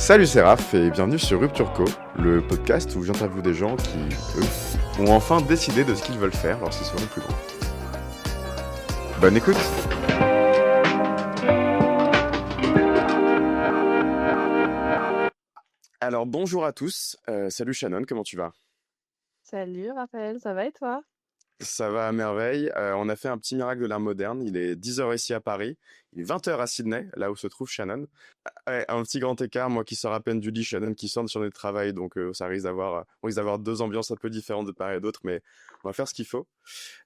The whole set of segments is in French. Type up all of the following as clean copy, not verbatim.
Salut, c'est Raph et bienvenue sur Rupture Co, le podcast où j'interviewe des gens qui, eux, ont enfin décidé de ce qu'ils veulent faire lorsqu'ils seront plus grands. Bonne écoute! Alors bonjour à tous, salut Shannon, comment tu vas? Salut Raphaël, ça va et toi? Ça va à merveille. On a fait un petit miracle de l'art moderne. Il est 10 heures ici à Paris. Il est 20 heures à Sydney, là où se trouve Shannon. Ouais, un petit grand écart. Moi qui sors à peine du lit, Shannon qui sort de journée de travail. Donc ça risque d'avoir deux ambiances un peu différentes de part et d'autre, mais on va faire ce qu'il faut.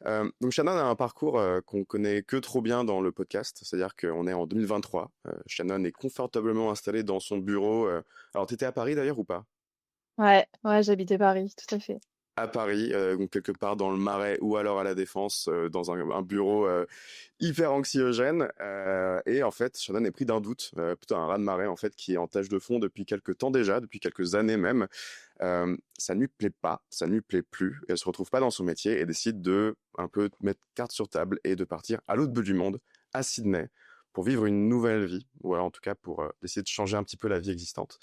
Donc Shannon a un parcours qu'on connaît que trop bien dans le podcast. C'est-à-dire qu'on est en 2023. Shannon est confortablement installé dans son bureau. Alors t'étais à Paris d'ailleurs ou pas? Ouais, j'habitais Paris, tout à fait. À Paris, donc quelque part dans le Marais ou alors à la Défense, dans un bureau hyper anxiogène. Et en fait, Shannon est pris d'un doute, plutôt un raz-de-marée en fait, qui est en tâche de fond depuis quelques temps déjà, depuis quelques années même. Ça ne lui plaît pas, ça ne lui plaît plus. Et elle se retrouve pas dans son métier et décide de un peu mettre carte sur table et de partir à l'autre bout du monde, à Sydney, pour vivre une nouvelle vie, ou alors en tout cas pour essayer de changer un petit peu la vie existante.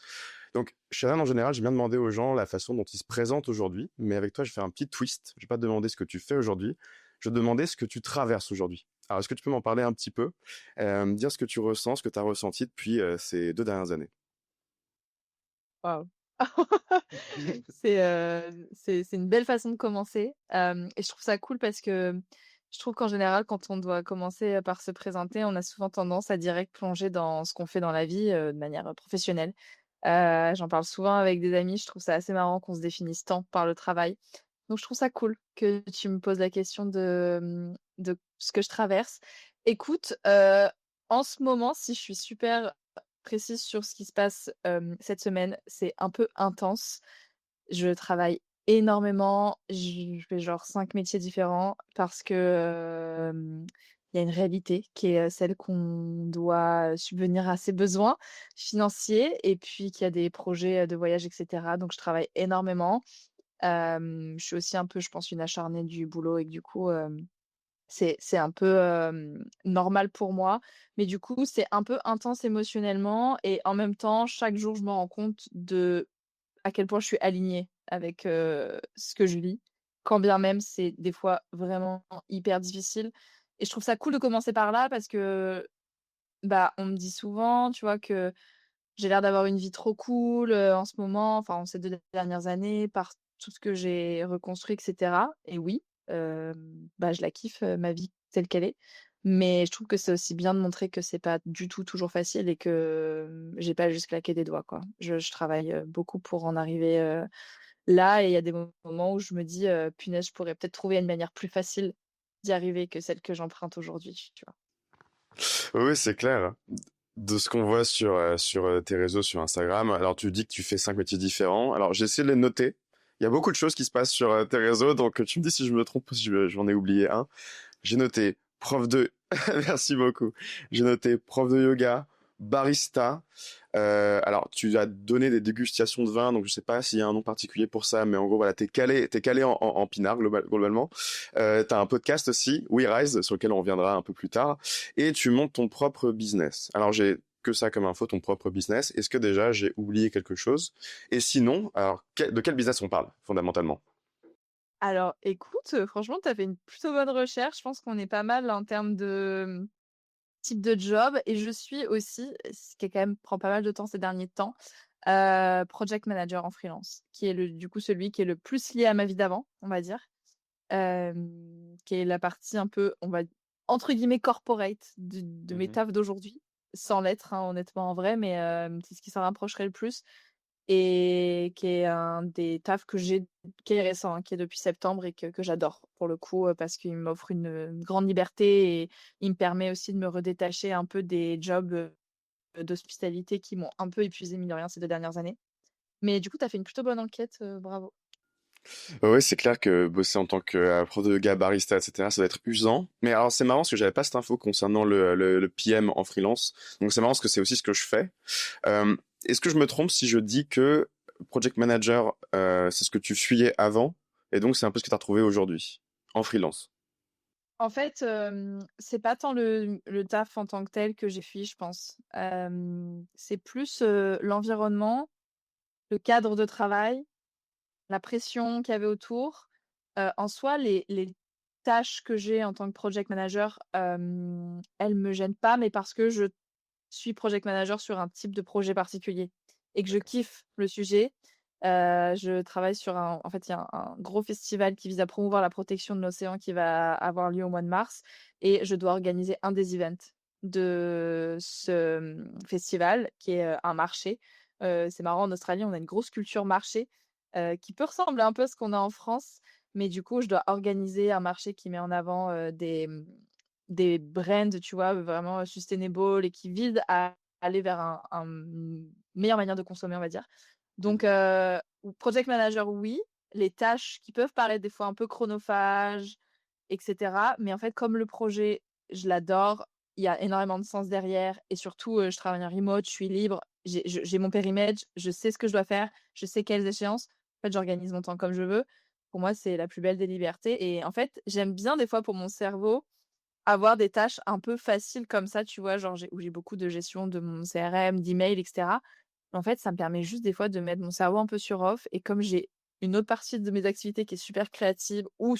Donc, Shannon, en général, j'ai bien demandé aux gens la façon dont ils se présentent aujourd'hui, mais avec toi, je vais faire un petit twist. Je vais pas te demander ce que tu fais aujourd'hui, je vais te demander ce que tu traverses aujourd'hui. Alors, est-ce que tu peux m'en parler un petit peu, me dire ce que tu ressens, ce que tu as ressenti depuis ces 2 dernières années? Waouh. C'est une belle façon de commencer. Et je trouve ça cool parce que je trouve qu'en général, quand on doit commencer par se présenter, on a souvent tendance à direct plonger dans ce qu'on fait dans la vie de manière professionnelle. J'en parle souvent avec des amis, je trouve ça assez marrant qu'on se définisse tant par le travail. Donc je trouve ça cool que tu me poses la question de ce que je traverse. Écoute, en ce moment, si je suis super précise sur ce qui se passe, cette semaine, c'est un peu intense. Je travaille énormément, je fais genre 5 métiers différents parce que, il y a une réalité qui est, celle qu'on doit subvenir à ses besoins financiers et puis qu'il y a des projets, de voyage et cetera. Donc je travaille énormément. Je suis aussi un peu, je pense, une acharnée du boulot et que du coup, c'est un peu, normal pour moi. Mais du coup, c'est un peu intense émotionnellement et en même temps, chaque jour, je me rends compte de à quel point je suis alignée avec, ce que je vis. Quand bien même c'est des fois vraiment hyper difficile et je trouve ça cool de commencer par là parce que, bah, on me dit souvent, tu vois, que j'ai l'air d'avoir une vie trop cool, en ce moment, enfin, en ces 2 dernières années, par tout ce que j'ai reconstruit et cetera et oui, bah, je la kiffe, ma vie telle qu'elle est. Mais je trouve que c'est aussi bien de montrer que c'est pas du tout toujours facile et que, j'ai pas juste claqué des doigts, quoi. Je travaille, beaucoup pour en arriver, là et il y a des moments où je me dis, «Punaise, je pourrais peut-être trouver une manière plus facile d'y arriver que celle que j'emprunte aujourd'hui», tu vois? Oui, c'est clair. De ce qu'on voit sur tes réseaux, sur Instagram, alors tu dis que tu fais 5 métiers différents. Alors j'ai essayé de les noter. Il y a beaucoup de choses qui se passent sur tes réseaux, donc tu me dis si je me trompe ou si j'en ai oublié un. J'ai noté prof de... Merci beaucoup. J'ai noté prof de yoga, barista. Alors, tu as donné des dégustations de vin, donc je sais pas s'il y a un nom particulier pour ça, mais en gros, voilà, t'es calé en pinard, globalement. T'as un podcast aussi, We Rise, sur lequel on reviendra un peu plus tard, et tu montes ton propre business. Alors, j'ai que ça comme info, ton propre business. Est-ce que déjà j'ai oublié quelque chose? Et sinon, alors, de quel business on parle, fondamentalement? Alors écoute, franchement, tu as fait une plutôt bonne recherche. Je pense qu'on est pas mal en termes de, type de job et je suis aussi, ce qui est quand même prend pas mal de temps ces derniers temps, project manager en freelance, qui est le du coup celui qui est le plus lié à ma vie d'avant, on va dire. Qui est la partie un peu, on va entre guillemets «corporate» de mes Mhm. tafs d'aujourd'hui, sans l'être, hein, honnêtement en vrai, mais c'est ce qui s'en rapprocherait le plus et qui est un des tafs que j'ai qui est récent, hein, qui est depuis septembre et que j'adore pour le coup, parce qu'il m'offre une grande liberté et il me permet aussi de me redétacher un peu des jobs, d'hospitalité qui m'ont un peu épuisée mine de rien ces 2 dernières années. Mais du coup, tu as fait une plutôt bonne enquête, bravo. Ouais, c'est clair que bosser en tant que prof de yoga, barista, etc., ça doit être usant. Mais alors, c'est marrant parce que j'avais pas cette info concernant le PM en freelance. Donc, c'est marrant parce que c'est aussi ce que je fais. Euh, Est-ce que je me trompe si je dis que project manager, c'est ce que tu fuyais avant, et donc c'est un peu ce que tu as retrouvé aujourd'hui, en freelance? En fait, c'est pas tant le taf en tant que tel que j'ai fui, je pense. C'est plus, l'environnement, le cadre de travail, la pression qu'il y avait autour. En soi, les tâches que j'ai en tant que project manager, elles me gênent pas, mais parce que je suis project manager sur un type de projet particulier et que je D'accord. kiffe le sujet. Je travaille sur en fait, il y a un gros festival qui vise à promouvoir la protection de l'océan qui va avoir lieu au mois de mars et je dois organiser un des events de ce, festival qui est, un marché. C'est marrant, en Australie, on a une grosse culture marché, qui peut ressembler un peu à ce qu'on a en France, mais du coup, je dois organiser un marché qui met en avant, des brands, tu vois, vraiment sustainable et qui visent à aller vers une meilleure manière de consommer, on va dire. Donc, Mmh. project manager, oui. Les tâches qui peuvent paraître des fois un peu chronophages, et cetera. Mais en fait, comme le projet, je l'adore, il y a énormément de sens derrière et surtout, je travaille en remote, je suis libre, j'ai mon périmètre, je sais ce que je dois faire, je sais quelles échéances. En fait, j'organise mon temps comme je veux. Pour moi, c'est la plus belle des libertés et en fait, j'aime bien des fois pour mon cerveau avoir des tâches un peu faciles comme ça, tu vois? Genre où j'ai beaucoup de gestion de mon CRM, d'emails et cetera. En fait, ça me permet juste des fois de mettre mon cerveau un peu sur off et comme j'ai une autre partie de mes activités qui est super créative ou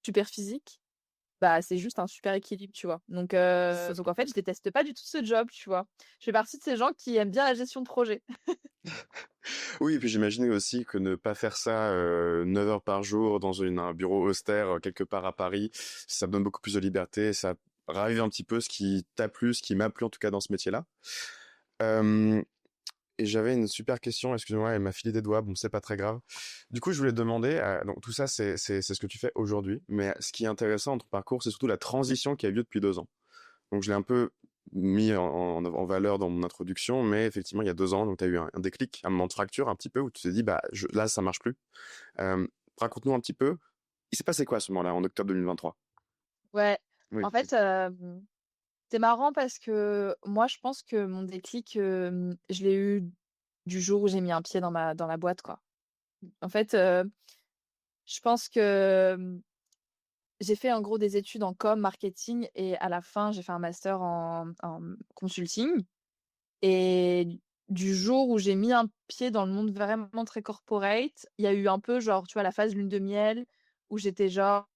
super physique, bah, c'est juste un super équilibre, tu vois? Donc en fait, je déteste pas du tout ce job, tu vois? Je fais partie de ces gens qui aiment bien la gestion de projet. Oui, et puis j'imagine aussi que ne pas faire ça 9 heures par jour dans un bureau austère quelque part à Paris, ça me donne beaucoup plus de liberté, ça ravive un petit peu ce qui t'a plu, ce qui m'a plu en tout cas dans ce métier-là. Euh, et j'avais une super question, excuse-moi, elle m'a filé des doigts, bon, c'est pas très grave. Du coup, je voulais te demander, donc tout ça, c'est ce que tu fais aujourd'hui, mais ce qui est intéressant dans ton parcours, c'est surtout la transition qui a eu lieu depuis 2 ans. Donc je l'ai un peu mis en valeur dans mon introduction, mais effectivement, il y a 2 ans, donc tu as eu un déclic, un moment de fracture un petit peu où tu t'es dit, bah là, ça marche plus. Euh, Raconte-nous un petit peu, il s'est passé quoi à ce moment-là, en octobre 2023? Ouais, Oui. en fait, c'est marrant parce que moi, je pense que mon déclic, je l'ai eu du jour où j'ai mis un pied dans la boîte, quoi. En fait, je pense que, j'ai fait en gros des études en com, marketing et à la fin, j'ai fait un master en consulting et du jour où j'ai mis un pied dans le monde vraiment très corporate, il y a eu un peu genre, tu vois, la phase lune de miel où j'étais genre,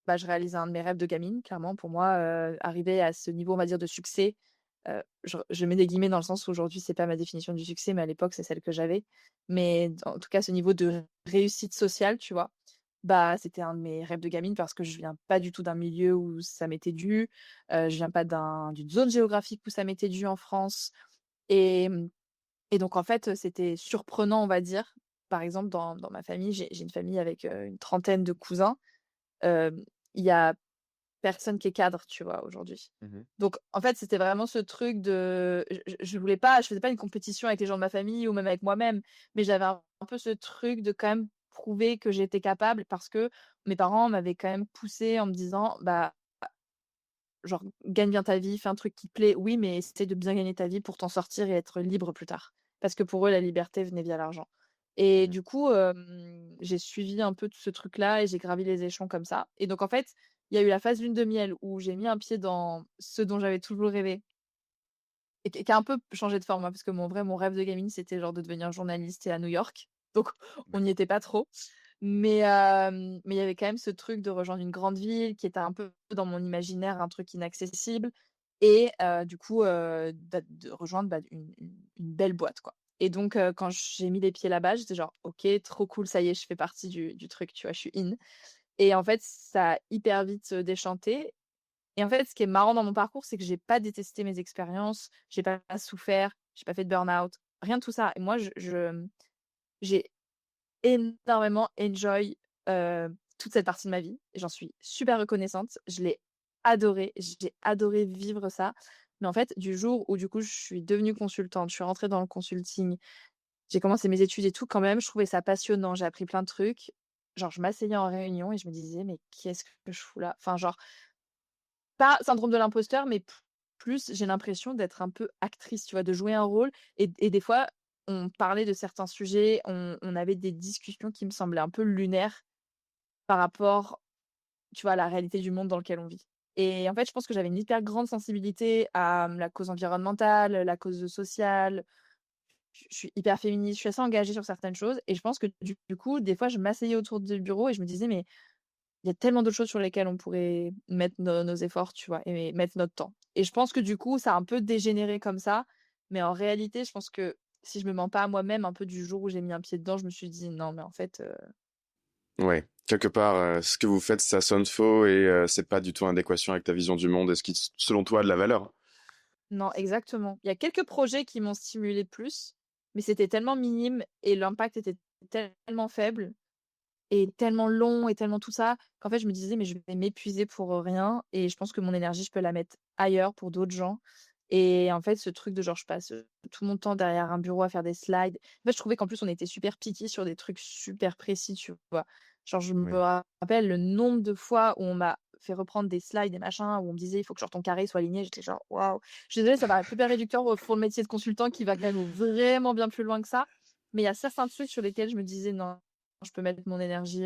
bah, je réalisais un de mes rêves de gamine, clairement pour moi, arriver à ce niveau, on va dire, de succès, je mets des guillemets dans le sens où aujourd'hui, c'est pas ma définition du succès, mais à l'époque, c'est celle que j'avais. Mais en tout cas, ce niveau de réussite sociale, tu vois? Bah, c'était un de mes rêves de gamine parce que je viens pas du tout d'un milieu où ça m'était dû, je viens pas d'une zone géographique où ça m'était dû en France et et donc en fait, c'était surprenant, on va dire. Par exemple, dans ma famille, j'ai une famille avec, une trentaine de cousins, hem, il y a personne qui est cadre, tu vois, aujourd'hui. Mhm. Donc en fait, c'était vraiment ce truc de je voulais pas je faisais pas une compétition avec les gens de ma famille ou même avec moi-même, mais j'avais un peu ce truc de quand même prouver que j'étais capable parce que mes parents m'avaient quand même poussée en me disant: «Bah, genre gagne bien ta vie, fais un truc qui te plaît, oui, mais essaie de bien gagner ta vie pour t'en sortir et être libre plus tard». Parce que pour eux, la liberté venait via l'argent. Et Mhm. du coup, j'ai suivi un peu tout ce truc-là et j'ai gravi les échelons comme ça. Et donc en fait, il y a eu la phase lune de miel où j'ai mis un pied dans ce dont j'avais toujours rêvé et qui a un peu changé de forme, hein, parce que mon rêve de gamine, c'était genre de devenir journaliste et à New York. Donc on n'y D'accord. était pas trop. Mais il y avait quand même ce truc de rejoindre une grande ville qui était un peu dans mon imaginaire, un truc inaccessible et du coup, de rejoindre, bah, une belle boîte, quoi. Et donc quand j'ai mis les pieds là-bas, j'étais genre: «OK, trop cool, ça y est, je fais partie du truc», tu vois? Je suis in et en fait, ça a hyper vite, déchanté et en fait, ce qui est marrant dans mon parcours, c'est que j'ai pas détesté mes expériences, j'ai pas souffert, j'ai pas fait de burn-out, rien de tout ça et moi, j'ai énormément enjoy, toute cette partie de ma vie et j'en suis super reconnaissante. Je l'ai adoré, j'ai adoré vivre ça. Mais en fait, du jour où du coup je suis devenue consultante, je suis rentrée dans le consulting, j'ai commencé mes études et tout, quand même, je trouvais ça passionnant, j'ai appris plein de trucs. Genre, je m'asseyais en réunion et je me disais: «Mais qu'est-ce que je fous là?» Enfin, genre, pas syndrome de l'imposteur, mais plus j'ai l'impression d'être un peu actrice, tu vois? De jouer un rôle et des fois, on parlait de certains sujets, on avait des discussions qui me semblaient un peu lunaires par rapport tu vois, la réalité du monde dans lequel on vit. Et en fait, je pense que j'avais une hyper grande sensibilité à, la cause environnementale, la cause sociale. Je suis hyper féministe, je suis assez engagée sur certaines choses et je pense que du coup, des fois, je m'asseyais autour du bureau et je me disais: «Mais il y a tellement d'autres choses sur lesquelles on pourrait mettre nos efforts», tu vois? Et mettre notre temps. Et je pense que du coup, ça a un peu dégénéré comme ça, mais en réalité, je pense que si je me mens pas à moi-même, un peu du jour où j'ai mis un pied dedans, je me suis dit: «Non, mais en fait, Ouais. Quelque part, ce que vous faites, ça sonne faux et c'est pas du tout en adéquation avec ta vision du monde et ce qui, selon toi, a de la valeur. non», exactement. Il y a quelques projets qui m'ont stimulée plus, mais c'était tellement minime et l'impact était tellement faible et tellement long et tellement tout ça, qu'en fait, je me disais: «Mais je vais m'épuiser pour, rien et je pense que mon énergie, je peux la mettre ailleurs pour d'autres gens». Et en fait, ce truc de genre, je passe, tout mon temps derrière un bureau à faire des slides. En fait, je trouvais qu'en plus, on était super picky sur des trucs super précis, tu vois? Genre, je me Oui. rappelle le nombre de fois où on m'a fait reprendre des slides et machin, où on me disait: «Il faut que genre ton carré soit aligné». J'étais genre: «Waouh!» Je suis désolée, ça paraît super réducteur, pour le métier de consultant qui va quand même vraiment bien plus loin que ça. Mais il y a certains trucs sur lesquels je me disais: «Non, je peux mettre mon énergie,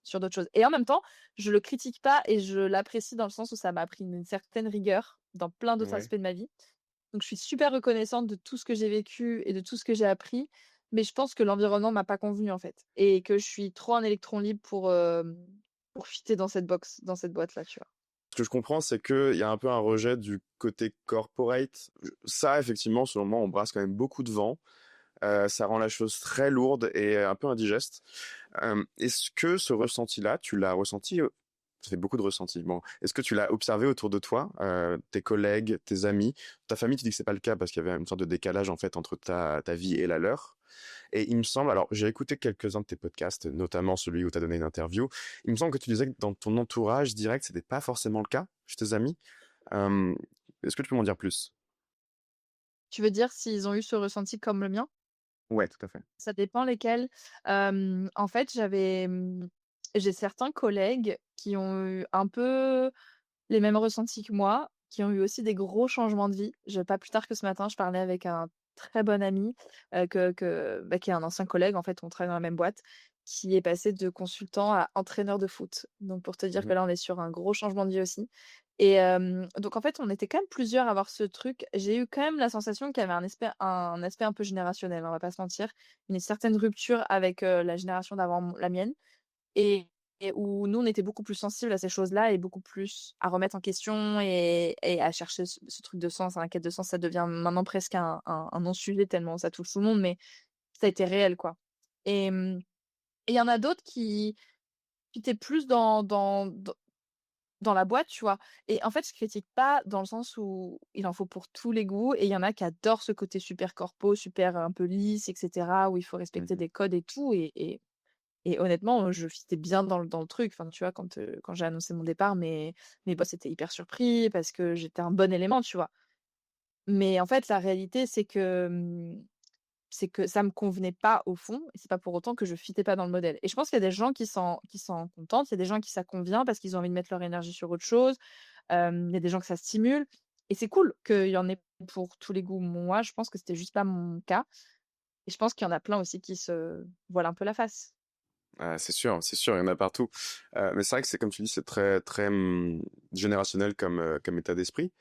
sur d'autres choses». Et en même temps, je le critique pas et je l'apprécie dans le sens où ça m'a appris une certaine rigueur dans plein d'autres Ouais. aspects de ma vie. Donc je suis super reconnaissante de tout ce que j'ai vécu et de tout ce que j'ai appris, mais je pense que l'environnement m'a pas convenu, en fait, et que je suis trop un électron libre pour fitter dans cette box, dans cette boîte-là, tu vois? Ce que je comprends, c'est qu'il y a un peu un rejet du côté corporate. Ça, effectivement, selon moi, on brasse quand même beaucoup de vent. Ça rend la chose très lourde et un peu indigeste. Est-ce que ce ressenti-là, tu l'as ressenti? Ça fait beaucoup de ressentis. Bon, est-ce que tu l'as observé autour de toi, tes collègues, tes amis, ta famille? Tu dis que c'est pas le cas parce qu'il y avait une sorte de décalage en fait entre ta vie et la leur. Et il me semble, alors j'ai écouté quelques-uns de tes podcasts, notamment celui où tu as donné une interview. Il me semble que tu disais que dans ton entourage direct, c'était pas forcément le cas chez tes amis. Euh, Est-ce que tu peux m'en dire plus? Tu veux dire s'ils ont eu ce ressenti comme le mien? Ouais, tout à fait. Ça dépend lesquels. En fait, j'ai certains collègues qui ont eu un peu les mêmes ressentis que moi, qui ont eu aussi des gros changements de vie. Pas plus tard que ce matin, je parlais avec un très bon ami, qui est un ancien collègue, en fait, on travaille dans la même boîte, qui est passé de consultant à entraîneur de foot. Donc pour te dire que Mhm. là, on est sur un gros changement de vie aussi. Et donc en fait, on était quand même plusieurs à avoir ce truc. J'ai eu quand même la sensation qu'il y avait un aspect un peu générationnel, on va pas se mentir. Une certaine rupture avec, la génération d'avant la mienne. Et où nous, on était beaucoup plus sensibles à ces choses-là et beaucoup plus à remettre en question et à chercher ce truc de sens, hein. La quête de sens, ça devient maintenant presque un non-sujet tellement ça touche tout le monde, mais ça a été réel, quoi. Et et il y en a d'autres qui étaient plus dans la boîte, tu vois? Et en fait, je critique pas dans le sens où il en faut pour tous les goûts et il y en a qui adorent ce côté super corpo, super, un peu lisse et cetera, où il faut respecter Mhm. des codes et tout. Et honnêtement, je fitais bien dans le truc. Enfin, tu vois, quand j'ai annoncé mon départ, mes boss étaient hyper surpris parce que j'étais un bon élément, tu vois? Mais en fait, la réalité, c'est que ça me convenait pas au fond et c'est pas pour autant que je fitais pas dans le modèle. Et je pense qu'il y a des gens qui s'en contentent, il y a des gens qui ça convient parce qu'ils ont envie de mettre leur énergie sur autre chose. Il y a des gens que ça stimule et c'est cool qu'il y en ait pour tous les goûts. Moi, je pense que c'était juste pas mon cas et je pense qu'il y en a plein aussi qui se voilent un peu la face. Ah, c'est sûr, il y en a partout. Mais c'est vrai que c'est comme tu dis, c'est très très générationnel comme état d'esprit.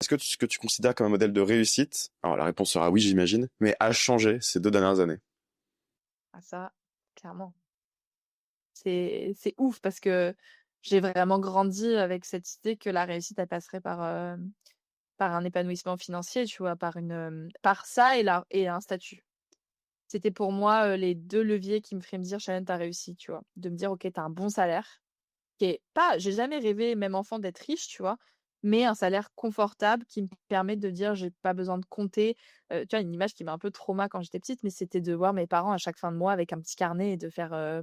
Est-ce que ce que tu considères comme un modèle de réussite, alors la réponse sera oui, j'imagine, mais a changé ces 2 dernières années? Ah ça, clairement. C'est ouf parce que j'ai vraiment grandi avec cette idée que la réussite, elle passerait par un épanouissement financier, tu vois? Par ça et un statut. C'était pour moi, les 2 leviers qui me feraient me dire: «Shannon, tu réussi», tu vois? De me dire: «OK, t'as un bon salaire», qui est pas j'ai jamais rêvé, même enfant, d'être riche, tu vois? Mais un salaire confortable qui me permet de dire: «J'ai pas besoin de compter». Tu vois, une image qui m'a un peu trauma quand j'étais petite, mais c'était de voir mes parents à chaque fin de mois avec un petit carnet et de faire,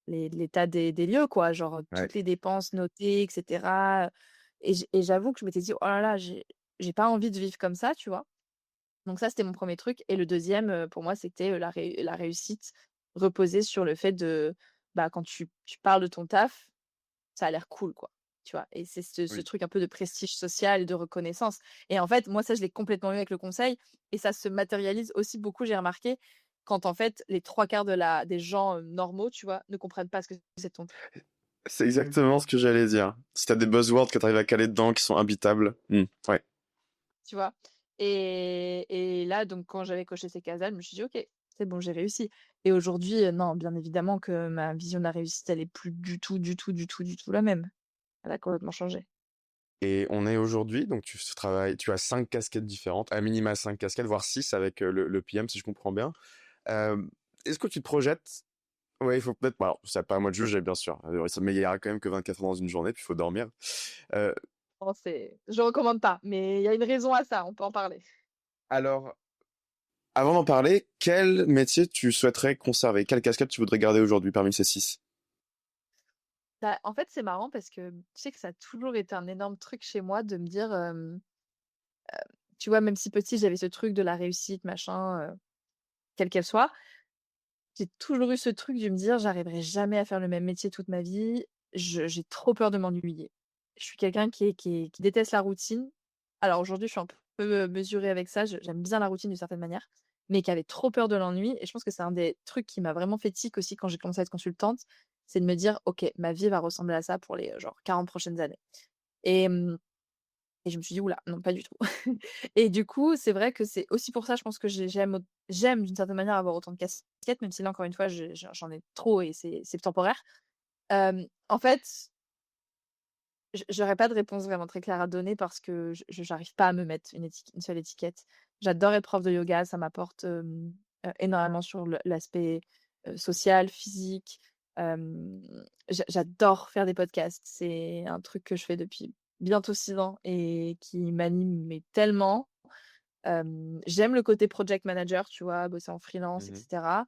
l'état des lieux, quoi, genre, Ouais. toutes les dépenses notées et cetera, et j'avoue que je m'étais dit: «Oh là là, j'ai pas envie de vivre comme ça», tu vois? Donc ça, c'était mon premier truc et le deuxième, pour moi, c'était, la réussite reposait sur le fait de, bah, quand tu parles de ton taf, ça a l'air cool, quoi, tu vois? Et c'est ce Oui. truc un peu de prestige social et de reconnaissance et en fait, moi, ça, je l'ai complètement eu avec le conseil et ça se matérialise aussi beaucoup, j'ai remarqué, quand en fait, les 3 quarts des gens, normaux, tu vois, ne comprennent pas ce que c'est ton taf. C'est exactement ce que j'allais dire. Si t'as des buzzwords que t'arrives à caler dedans qui sont imbitables, ouais. Tu vois? Et là, donc quand j'avais coché ces cases-là, je me suis dit: «OK, c'est bon, j'ai réussi». Et aujourd'hui, non, bien évidemment que ma vision de la réussite, elle est plus du tout, du tout, du tout, du tout la même. Elle a complètement changé. Et on est aujourd'hui, donc tu as 5 casquettes différentes, à minima 5 casquettes, voire 6 avec le PM, si je comprends bien. Euh, Est-ce que tu te projettes? Ouais, il faut peut-être. Bon, alors, c'est pas à moi de juger, bien sûr. Mais il y aura quand même que 24 heures dans une journée, puis il faut dormir. Euh, Non, c'est je recommande pas, mais il y a une raison à ça, on peut en parler. alors, avant d'en parler, quel métier tu souhaiterais conserver? Quelle casquette tu voudrais garder aujourd'hui parmi ces 6? Bah, en fait, c'est marrant parce que tu sais que ça a toujours été un énorme truc chez moi de me dire, tu vois, même si petit, j'avais ce truc de la réussite, machin, quelle qu'elle soit. J'ai toujours eu ce truc de me dire: «J'arriverai jamais à faire le même métier toute ma vie, j'ai trop peur de m'ennuyer». Je suis quelqu'un qui déteste la routine. Alors aujourd'hui, je suis un peu, mesurée avec ça, j'aime bien la routine d'une certaine manière, mais qui avait trop peur de l'ennui. Et je pense que c'est un des trucs qui m'a vraiment fait tic aussi quand j'ai commencé à être consultante, c'est de me dire: «OK, ma vie va ressembler à ça pour les, genre 40 prochaines années». Et et je me suis dit: «Ouh non, pas du tout». Et du coup, c'est vrai que c'est aussi pour ça, je pense que j'aime d'une certaine manière avoir autant de casquettes, même si là, encore une fois, j'en ai trop et c'est temporaire. En fait, j'aurais pas de réponse vraiment très claire à donner parce que j'arrive pas à me mettre une seule étiquette. J'adore être prof de yoga, ça m'apporte, énormément sur l'aspect, social, physique. Hem, j'adore faire des podcasts. C'est un truc que je fais depuis bientôt 6 ans et qui m'anime mais tellement. J'aime le côté project manager, tu vois? Bosser en freelance et cetera.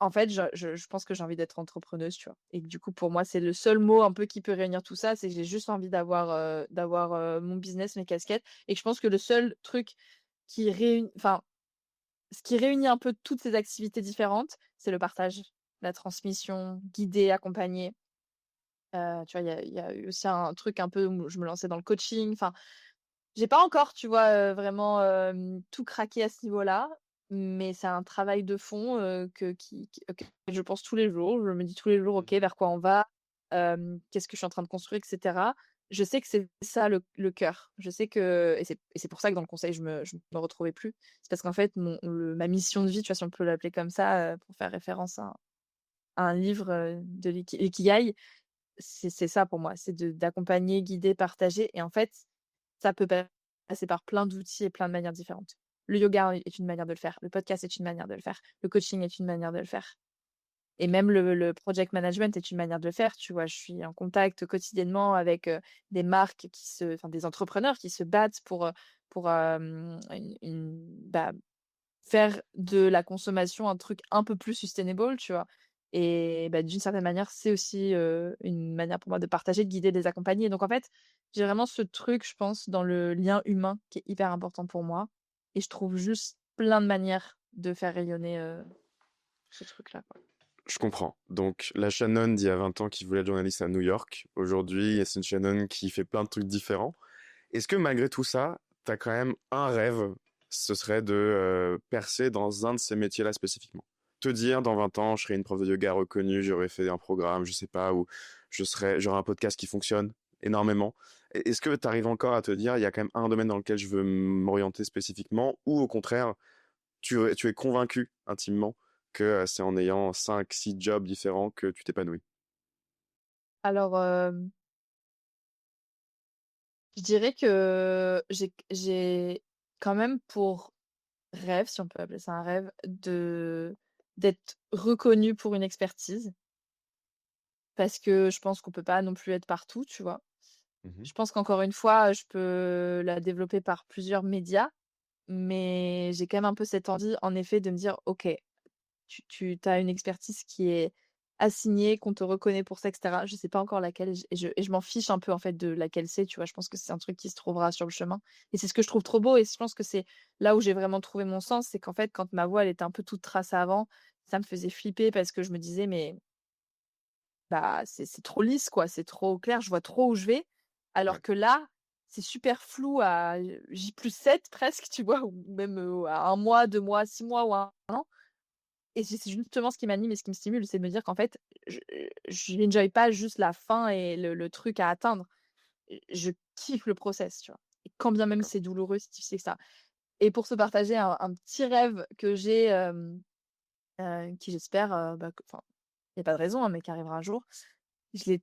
En fait, je pense que j'ai envie d'être entrepreneuse, tu vois? Et que du coup, pour moi, c'est le seul mot un peu qui peut réunir tout ça, c'est que j'ai juste envie d'avoir mon business, mes casquettes. Et que je pense que le seul truc qui réunit, enfin, ce qui réunit un peu toutes ces activités différentes, c'est le partage, la transmission, guider, accompagner. Tu vois, il y a eu aussi un truc un peu où je me lançais dans le coaching. Enfin, j'ai pas encore, tu vois, vraiment, tout craqué à ce niveau-là, mais c'est un travail de fond, auquel je pense tous les jours. Je me dis tous les jours: «OK, vers quoi on va? Qu'est-ce que je suis en train de construire?» et cetera. Je sais que c'est ça le cœur. Je sais que et c'est pour ça que dans le conseil, je me retrouvais plus. C'est parce qu'en fait, ma mission de vie, tu vois, si on peut l'appeler comme ça, pour faire référence à un livre, de l'Ikigai, c'est ça pour moi, c'est d'accompagner, guider, partager. Et en fait, ça peut passer par plein d'outils et plein de manières différentes. Le yoga est une manière de le faire, le podcast est une manière de le faire, le coaching est une manière de le faire et même le project management est une manière de le faire, tu vois? Je suis en contact quotidiennement avec, des marques des entrepreneurs qui se battent pour, faire de la consommation un truc un peu plus sustainable, tu vois? Et bah, d'une certaine manière, c'est aussi, une manière pour moi de partager, de guider, de les accompagner. Donc en fait, j'ai vraiment ce truc, je pense, dans le lien humain qui est hyper important pour moi et je trouve juste plein de manières de faire rayonner, ce truc-là, quoi. Je comprends. Donc, la Shannon d'il y a 20 ans qui voulait être journaliste à New York, aujourd'hui, c'est une Shannon qui fait plein de trucs différents. Est-ce que malgré tout ça, t'as quand même un rêve, ce serait de percer dans un de ces métiers-là spécifiquement? Te dire, dans 20 ans, je serai une prof de yoga reconnue, j'aurais fait un programme, je sais pas, ou j'aurai un podcast qui fonctionne énormément. Est-ce que tu arrives encore à te dire, il y a quand même un domaine dans lequel je veux m'orienter spécifiquement, ou au contraire, tu es convaincu intimement que c'est en ayant 5, 6 jobs différents que tu t'épanouis? Alors, je dirais que j'ai quand même pour rêve, si on peut appeler ça un rêve, d'être reconnue pour une expertise. Parce que je pense qu'on peut pas non plus être partout, tu vois? Mhm. Je pense qu'encore une fois, je peux la développer par plusieurs médias, mais j'ai quand même un peu cette envie, en effet, de me dire: «OK, tu as une expertise qui est assignée, qu'on te reconnaît pour ça et cetera». Je sais pas encore laquelle et je m'en fiche un peu, en fait, de laquelle c'est, tu vois? Je pense que c'est un truc qui se trouvera sur le chemin et c'est ce que je trouve trop beau et je pense que c'est là où j'ai vraiment trouvé mon sens, c'est qu'en fait, quand ma voix, elle était un peu toute tracée avant, ça me faisait flipper parce que je me disais: «Mais bah, c'est trop lisse quoi, c'est trop clair, je vois trop où je vais. Alors Ouais. que là, c'est super flou à, J+7 presque, tu vois? Ou même, à 1 mois, 2 mois, 6 mois ou 1 an et c'est justement ce qui m'anime et ce qui me stimule, c'est de me dire qu'en fait, je je n'enjoy pas juste la fin et le truc à atteindre. Je kiffe le process, tu vois? Et quand bien même D'accord. c'est douloureux, c'est difficile que ça. Et pour se partager un petit rêve que j'ai, qui j'espère, bah, que enfin, il y a pas de raison, hein, mais qui arrivera un jour. Je l'ai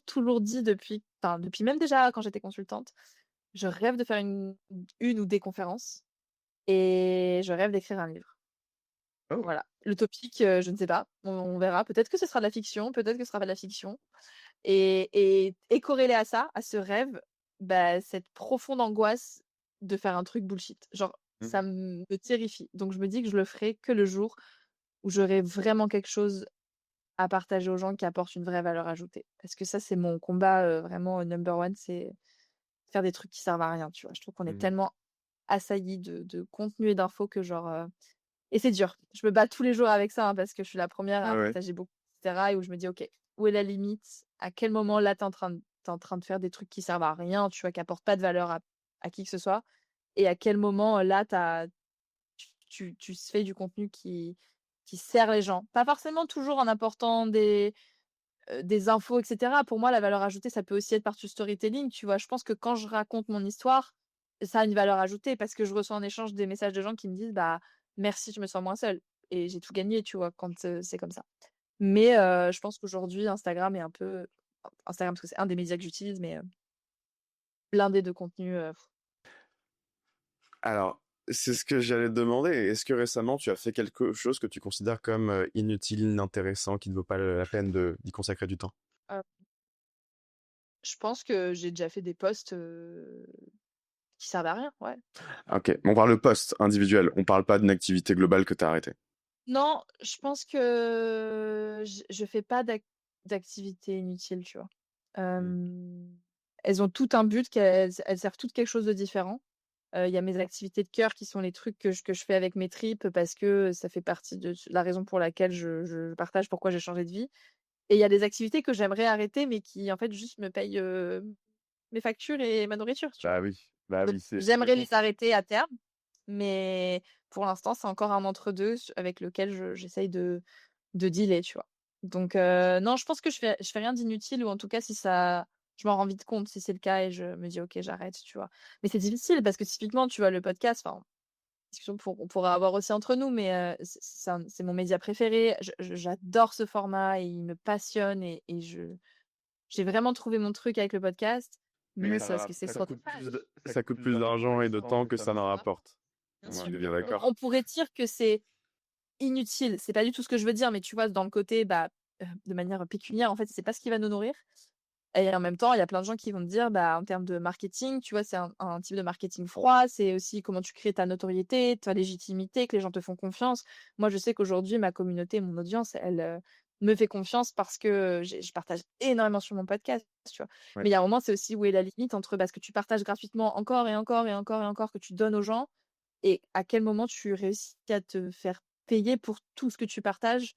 toujours dit depuis même déjà quand j'étais consultante. Je rêve de faire une ou des conférences et je rêve d'écrire un livre. Oh! Voilà. Le topic, je ne sais pas, on verra. Peut-être que ce sera de la fiction, peut-être que ce sera pas de la fiction et corrélé à ça, à ce rêve, bah, cette profonde angoisse de faire un truc bullshit. Genre, Mmh. ça me terrifie. Donc je me dis que je le ferai que le jour où j'aurai vraiment quelque chose à partager aux gens qui apportent une vraie valeur ajoutée. Parce que ça, c'est mon combat, vraiment, number one, c'est faire des trucs qui servent à rien, tu vois? Je trouve qu'on est Mmh. tellement assaillis de contenu et d'infos que genre, et c'est dur. Je me bats tous les jours avec ça, hein, parce que je suis la première Ouais, à ouais. partager beaucoup et cetera et où je me dis: «OK, où est la limite? À quel moment là, tu en train de faire des trucs qui servent à rien, tu vois? Qui apportent pas de valeur à qui que ce soit et à quel moment, là, tu fais du contenu qui sert les gens?» Pas forcément toujours en apportant des infos et cetera. Pour moi, la valeur ajoutée, ça peut aussi être par du storytelling, tu vois? Je pense que quand je raconte mon histoire, ça a une valeur ajoutée parce que je reçois en échange des messages de gens qui me disent: «Bah, merci, je me sens moins seule» et j'ai tout gagné, tu vois? Quand, c'est comme ça. Mais je pense qu'aujourd'hui, Instagram parce que c'est un des médias que j'utilise, mais blindé de contenu, Alors, c'est ce que j'allais te demander. Est-ce que récemment, tu as fait quelque chose que tu considères comme, inutile, inintéressant, qui ne vaut pas la peine d'y consacrer du temps? je pense que j'ai déjà fait des posts, qui servent à rien, ouais. OK, on parle de poste individuel, on parle pas d'une activité globale que tu as arrêtée. Non, je pense que je fais pas d'activités inutiles, tu vois? Mmh. Hem, elles ont toutes un but, elles servent toutes quelque chose de différent. Il y a mes activités de cœur qui sont les trucs que je fais avec mes tripes parce que ça fait partie de la raison pour laquelle je partage pourquoi j'ai changé de vie et il y a des activités que j'aimerais arrêter mais qui, en fait, juste me payent, mes factures et ma nourriture, tu vois? Bah Donc oui, c'est j'aimerais les arrêter à terme, mais pour l'instant, c'est encore un entre-deux avec lequel j'essaye de dealer, tu vois? Donc non, je pense que je fais rien d'inutile ou en tout cas si ça je m'en rends vite compte si c'est le cas et je me dis: «OK, j'arrête», tu vois? Mais c'est difficile parce que typiquement, tu vois, le podcast, enfin, discussion pour on pourra avoir aussi entre nous, mais c'est mon média préféré. J'adore ce format et il me passionne et j'ai vraiment trouvé mon truc avec le podcast, mais c'est parce que c'est chronophage. ça coûte plus d'argent et de temps que ça n'en rapporte. Bien On sûr. est bien On d'accord. pourrait dire que c'est inutile, c'est pas du tout ce que je veux dire, mais tu vois, dans le côté, bah, de manière pécuniaire, en fait, c'est pas ce qui va nous nourrir et en même temps, il y a plein de gens qui vont te dire, bah, en termes de marketing, tu vois, c'est un type de marketing froid, c'est aussi comment tu crées ta notoriété, ta légitimité, que les gens te font confiance. Moi, je sais qu'aujourd'hui, ma communauté, mon audience, elle, me fait confiance parce que, je partage énormément sur mon podcast, tu vois? Ouais. Mais il y a un moment, c'est aussi où est la limite entre, bah, ce que tu partages gratuitement encore et encore et encore et encore que tu donnes aux gens et à quel moment tu réussis à te faire payer pour tout ce que tu partages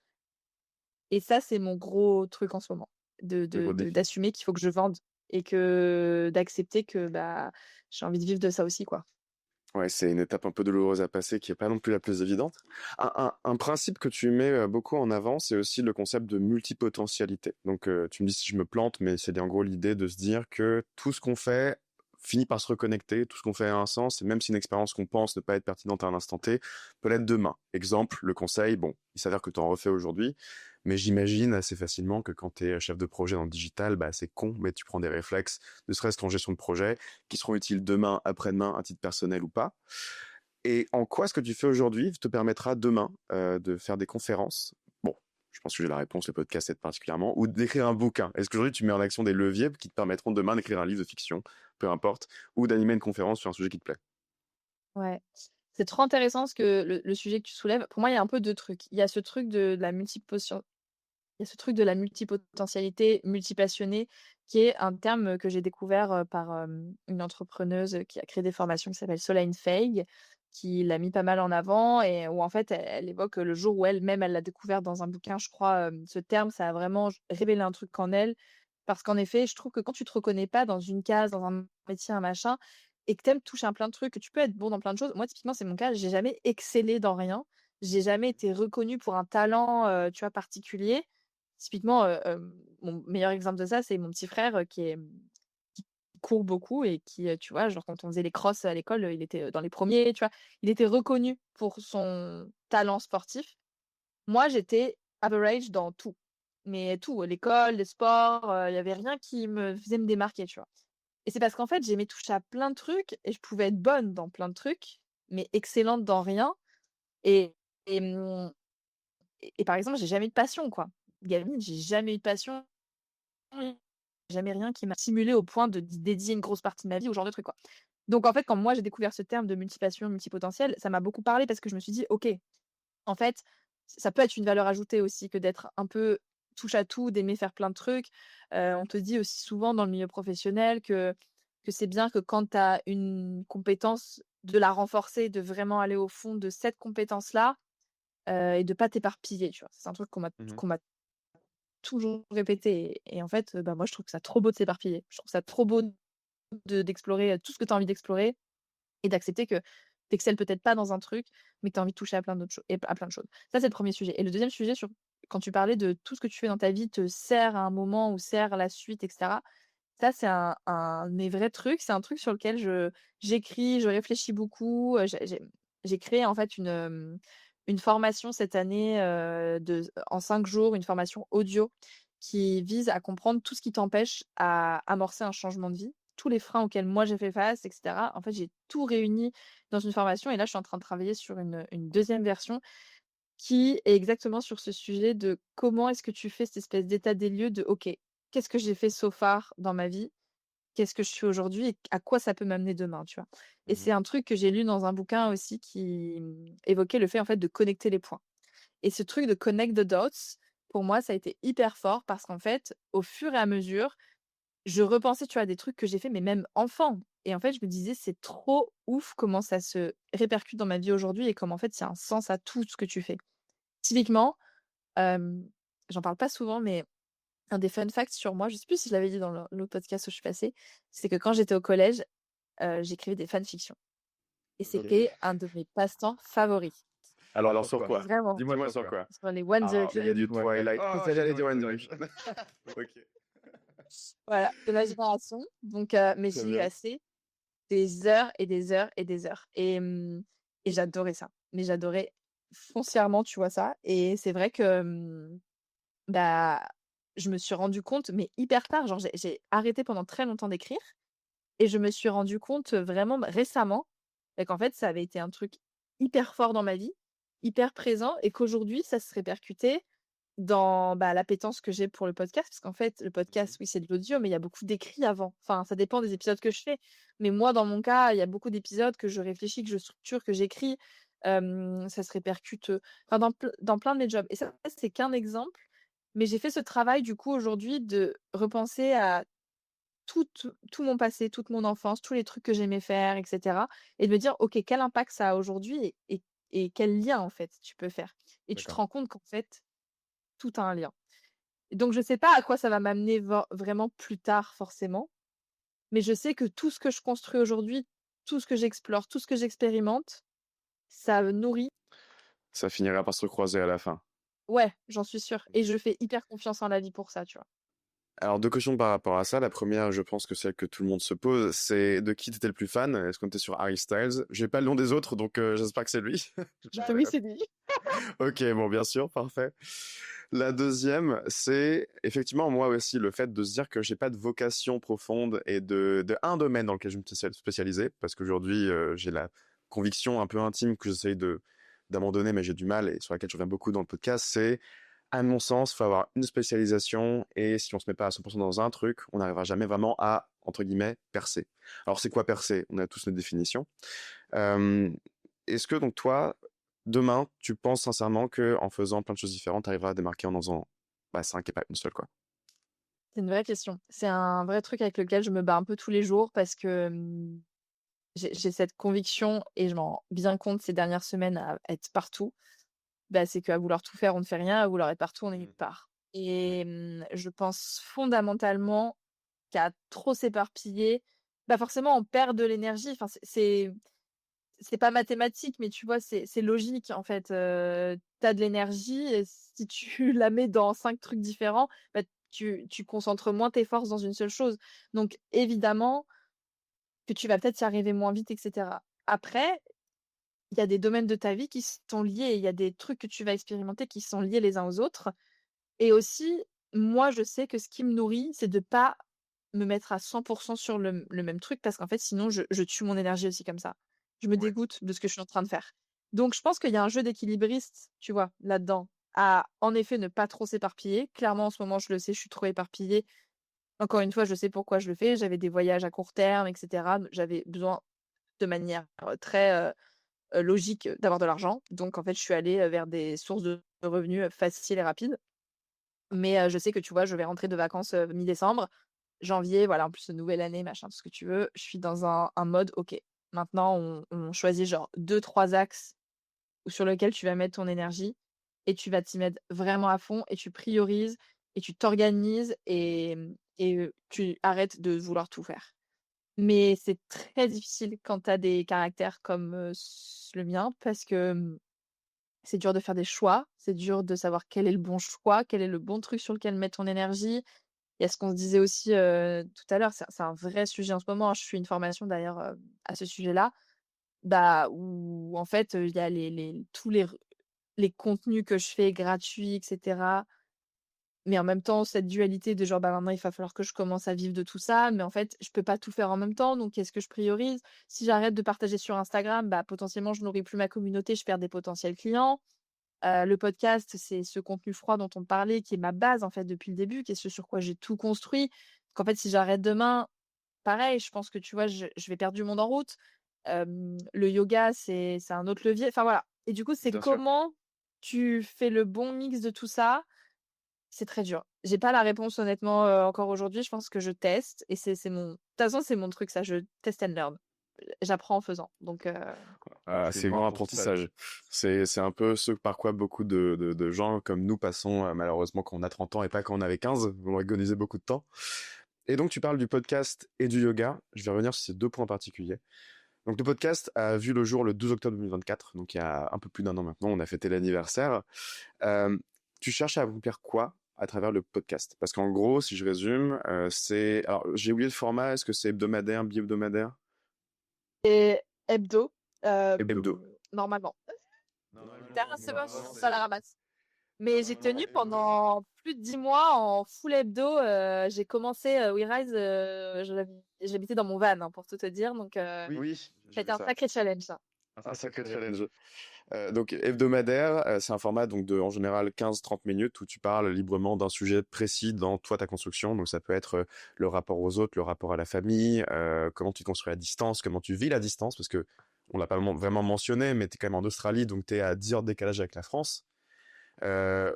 et ça, c'est mon gros truc en ce moment, Le gros défi. d'assumer qu'il faut que je vende et que d'accepter que, bah, j'ai envie de vivre de ça aussi, quoi. Ouais, c'est une étape un peu douloureuse à passer qui est pas non plus la plus évidente. Un principe que tu mets beaucoup en avant, c'est aussi le concept de multipotentialité. Donc, tu me dis si je me plante, mais c'est en gros l'idée de se dire que tout ce qu'on fait finit par se reconnecter, tout ce qu'on fait a un sens, et même si une expérience qu'on pense ne pas être pertinente à un instant T, peut l'être demain. Exemple, le conseil, bon, il s'avère que tu en refais aujourd'hui, mais j'imagine assez facilement que quand tu es chef de projet dans le digital, bah, c'est con, mais tu prends des réflexes, ne serait-ce qu'en gestion de projet, qui seront utiles demain, après-demain, à titre personnel ou pas. Et en quoi ce que tu fais aujourd'hui te permettra demain de faire des conférences? Bon, je pense que j'ai la réponse, le podcast aide particulièrement, ou d'écrire un bouquin. Est-ce qu'aujourd'hui tu mets en action des leviers qui te permettront demain d'écrire un livre de fiction, peu importe, ou d'animer une conférence sur un sujet qui te plaît? Ouais. C'est trop intéressant ce que le sujet que tu soulèves. Pour moi, il y a un peu 2 trucs. Il y a ce truc de la multipotion il y a ce truc de la multipotentialité, multipassionnée, qui est un terme que j'ai découvert, par, une entrepreneuse qui a créé des formations qui s'appelle Solène Feig, qui l'a mis pas mal en avant et où en fait elle évoque, le jour où elle-même elle l'a découvert dans un bouquin, je crois, ce terme, ça a vraiment révélé un truc en elle. Parce qu'en effet, je trouve que quand tu te reconnais pas dans une case, dans un métier, un machin et que tu aimes toucher à plein de trucs, que tu peux être bon dans plein de choses. Moi, typiquement, c'est mon cas, j'ai jamais excellé dans rien. J'ai jamais été reconnue pour un talent, tu vois, particulier. Typiquement, mon meilleur exemple de ça, c'est mon petit frère, qui court beaucoup et qui, tu vois, genre quand on faisait les crosses à l'école, il était, dans les premiers, tu vois? Il était reconnu pour son talent sportif. Moi, j'étais average dans tout, mais tout, l'école, les sports, il y avait rien qui me faisait me démarquer, tu vois? Et c'est parce qu'en fait, j'aimais toucher à plein de trucs et je pouvais être bonne dans plein de trucs, mais excellente dans rien et et mmh et par exemple, j'ai jamais eu de passion, quoi. Gamine, j'ai jamais eu de passion, jamais rien qui m'a stimulée au point de dédier une grosse partie de ma vie au genre de truc, quoi. Donc en fait, quand moi j'ai découvert ce terme de multipassion, multipotentiel, ça m'a beaucoup parlé parce que je me suis dit: «OK, en fait, ça peut être une valeur ajoutée aussi que d'être un peu touche à tout, d'aimer faire plein de trucs». On te dit aussi souvent dans le milieu professionnel que c'est bien que quand tu as une compétence, de la renforcer, de vraiment aller au fond de cette compétence-là, et de pas t'éparpiller, tu vois? C'est un truc Mmh. qu'on m'a toujours répété et en fait, bah, moi je trouve que ça trop beau de s'éparpiller. Je trouve ça trop beau d'explorer, tout ce que tu as envie d'explorer et d'accepter que tu excelles peut-être pas dans un truc, mais que tu as envie de toucher à plein d'autres choses et à plein de choses. Ça, c'est le premier sujet et le deuxième sujet sur quand tu parlais de tout ce que tu fais dans ta vie te sert à un moment ou sert à la suite et cetera. Ça, c'est un de mes vrais trucs. C'est un truc sur lequel j'écris, je réfléchis beaucoup, j'ai créé en fait une formation cette année, en 5 jours, une formation audio qui vise à comprendre tout ce qui t'empêche à amorcer un changement de vie, tous les freins auxquels moi j'ai fait face et cetera. En fait, j'ai tout réuni dans une formation et là, je suis en train de travailler sur une 2e version qui est exactement sur ce sujet de comment est-ce que tu fais cette espèce d'état des lieux de: «OK, qu'est-ce que j'ai fait so far dans ma vie? Qu'est-ce que je suis aujourd'hui et à quoi ça peut m'amener demain?» tu vois? Et Mmh. c'est un truc que j'ai lu dans un bouquin aussi qui, évoquait le fait, en fait, de connecter les points. Et ce truc de connect the dots, pour moi, ça a été hyper fort parce qu'en fait, au fur et à mesure, je repensais, tu vois, à des trucs que j'ai fait, mais même enfant. Et en fait, je me disais: «C'est trop ouf comment ça se répercute dans ma vie aujourd'hui et comment, en fait, il y a un sens à tout ce que tu fais». Typiquement, hem, j'en parle pas souvent, mais un des fun facts sur moi, je sais plus si je l'avais dit dans l'autre podcast où je suis passée, c'est que quand j'étais au collège, j'écrivais des fanfictions et OK. c'était un de mes passe-temps favoris. Alors sur quoi? Vraiment, Dis-moi sur quoi? sur les One Ah, il y a Direction, du Twilight. Oh, Ça, j'allais j'adore dire les One One Direction. Direction. OK, voilà, de ma génération. Donc mais très j'y ai bien. passé des heures et des heures et des heures et j'adorais ça. Mais j'adorais foncièrement, tu vois, ça et c'est vrai que, bah, je me suis rendu compte, mais hyper tard, genre j'ai arrêté pendant très longtemps d'écrire et je me suis rendu compte, vraiment, récemment, bah, qu'en fait, ça avait été un truc hyper fort dans ma vie, hyper présent et qu'aujourd'hui, ça se répercutait dans, bah, l'appétence que j'ai pour le podcast. Parce qu'en fait, le Mmh. podcast, oui, c'est de l'audio, mais il y a beaucoup d'écrits avant. Enfin, ça dépend des épisodes que je fais. Mais moi, dans mon cas, il y a beaucoup d'épisodes que je réfléchis, que je structure, que j'écris. Ça se répercute, enfin, dans plein de mes jobs et ça, c'est qu'un exemple. Mais j'ai fait ce travail, du coup, aujourd'hui de repenser à tout mon passé, toute mon enfance, tous les trucs que j'aimais faire et cetera et de me dire: «OK, quel impact ça a aujourd'hui et quel lien, en fait, tu peux faire?» Et tu te D'accord. rends compte qu'en fait, tout a un lien. Et donc je sais pas à quoi ça va m'amener vraiment plus tard forcément, mais je sais que tout ce que je construis aujourd'hui, tout ce que j'explore, tout ce que j'expérimente, ça nourrit. Ça finira par se croiser à la fin. Ouais, j'en suis sûre et je fais hyper confiance en la vie pour ça, tu vois? Alors 2 questions par rapport à ça. La première, je pense que celle que tout le monde se pose, c'est de qui tu le plus fan? Est-ce qu'on était sur Harry Styles? J'ai pas le nom des autres, donc j'espère que c'est lui. Bah oui, c'est lui. OK, bon, bien sûr, parfait. La deuxième, c'est effectivement, moi aussi, le fait de se dire que j'ai pas de vocation profonde et de un domaine dans lequel je me suis spécialisé, parce qu'aujourd'hui, j'ai la conviction un peu intime que j'essaye d'abandonner, mais j'ai du mal et sur laquelle je reviens beaucoup dans le podcast, c'est, à mon sens, faut avoir une spécialisation et si on se met pas à 100% dans un truc, on n'arrivera jamais vraiment à, entre guillemets, «percer». Alors c'est quoi percer? On a tous notre définition. Hem, Est-ce que donc toi, demain, tu penses sincèrement que en faisant plein de choses différentes, tu arriveras à démarquer en en faisant, bah, 5 et pas une seule, quoi? C'est une vraie question. C'est un vrai truc avec lequel je me bats un peu tous les jours parce que, j'ai cette conviction et je m'en rends bien compte ces dernières semaines à être partout. Bah, c'est qu'à vouloir tout faire, on ne fait rien, à vouloir être partout, on est Mmh. nulle part. Ouais. Et je pense fondamentalement qu'à trop s'éparpiller, bah, forcément on perd de l'énergie. Enfin, c'est c'est pas mathématique, mais tu vois, c'est logique en fait. Tu as de l'énergie et si tu la mets dans 5 trucs différents, bah, tu concentres moins tes forces dans une seule chose. Donc évidemment que tu vas peut-être y arriver moins vite et cetera. Après, il y a des domaines de ta vie qui sont liés, il y a des trucs que tu vas expérimenter qui sont liés les uns aux autres et aussi, moi, je sais que ce qui me nourrit, c'est de pas me mettre à 100 sur le même truc parce qu'en fait, sinon je tue mon énergie aussi comme ça. Je me Ouais. dégoûte de ce que je suis en train de faire. Donc je pense qu'il y a un jeu d'équilibriste, tu vois, là-dedans, à en effet ne pas trop s'éparpiller. Clairement, en ce moment, je le sais, je suis trop éparpillée. Encore une fois, je sais pourquoi je le fais. J'avais des voyages à court terme, et cetera. J'avais besoin de manière, très, logique, d'avoir de l'argent. Donc en fait, je suis allée, vers des sources de revenus, faciles et rapides. Mais, je sais que, tu vois, je vais rentrer de vacances, mi-décembre. Janvier, voilà, en plus, nouvelle année, machin, tout ce que tu veux. Je suis dans un mode, OK, maintenant on choisit genre deux trois axes sur lesquels tu vas mettre ton énergie et tu vas t'y mettre vraiment à fond et tu priorises et tu t'organises et tu arrêtes de vouloir tout faire. Mais c'est très difficile quand tu as des caractères comme, le mien parce que, c'est dur de faire des choix, c'est dur de savoir quel est le bon choix, quel est le bon truc sur lequel mettre ton énergie. Il y a ce qu'on se disait aussi, tout à l'heure, c'est un vrai sujet en ce moment, hein. Je suis une formation d'ailleurs, à ce sujet-là, bah, où en fait, il y a tous les contenus que je fais gratuits et cetera. Mais en même temps, cette dualité de genre, bah, maintenant il va falloir que je commence à vivre de tout ça, mais en fait, je peux pas tout faire en même temps, donc qu'est-ce que je priorise? Si j'arrête de partager sur Instagram, bah, potentiellement je nourris plus ma communauté, je perds des potentiels clients. Le podcast, c'est ce contenu froid dont on parlait, qui est ma base, en fait, depuis le début, qui est ce sur quoi j'ai tout construit. Qu'en fait, si j'arrête demain, pareil, je pense que, tu vois, je vais perdre du monde en route. Le yoga, c'est un autre levier. Enfin, voilà. Et du coup, c'est Bien sûr. comment tu fais le bon mix de tout ça? C'est très dur. J'ai pas la réponse, honnêtement, encore aujourd'hui. Je pense que je teste et c'est mon de toute façon, c'est mon truc ça, je test and learn. J'apprends en faisant, donc Ah, c'est grand apprentissage. C'est un peu ce par quoi beaucoup de gens comme nous passons, malheureusement, quand on a 30 ans et pas quand on avait 15. On économisait beaucoup de temps. Et donc, tu parles du podcast et du yoga. Je vais revenir sur ces deux points particuliers. Donc, le podcast a vu le jour le 12 octobre 2024. Donc, il y a un peu plus d'un an maintenant. On a fêté l'anniversaire. Euh, Tu cherches à accomplir quoi à travers le podcast? Parce qu'en gros, si je résume, c'est... Alors, j'ai oublié le format. Est-ce que c'est hebdomadaire, bi-hebdomadaire? et hebdo, Hebdo. normalement. Terrain semaine Normalement, dans c'est... la ramasse. Mais j'ai Normalement, tenu hebdo. pendant plus de 10 mois en full hebdo. J'ai commencé WeRise, j'habitais dans mon van, hein, pour tout te dire. Donc, Oui, ça a j'ai été vu un ça. sacré challenge, ça. Un sacré challenge. Donc hebdomadaire, c'est un format donc de en général 15-30 minutes où tu parles librement d'un sujet précis dans toi ta construction. Donc ça peut être le rapport aux autres, le rapport à la famille, comment tu te construis à distance, comment tu vis la distance, parce que on l'a pas vraiment mentionné, mais tu es quand même en Australie, donc tu es à 10 heures de décalage avec la France. Euh,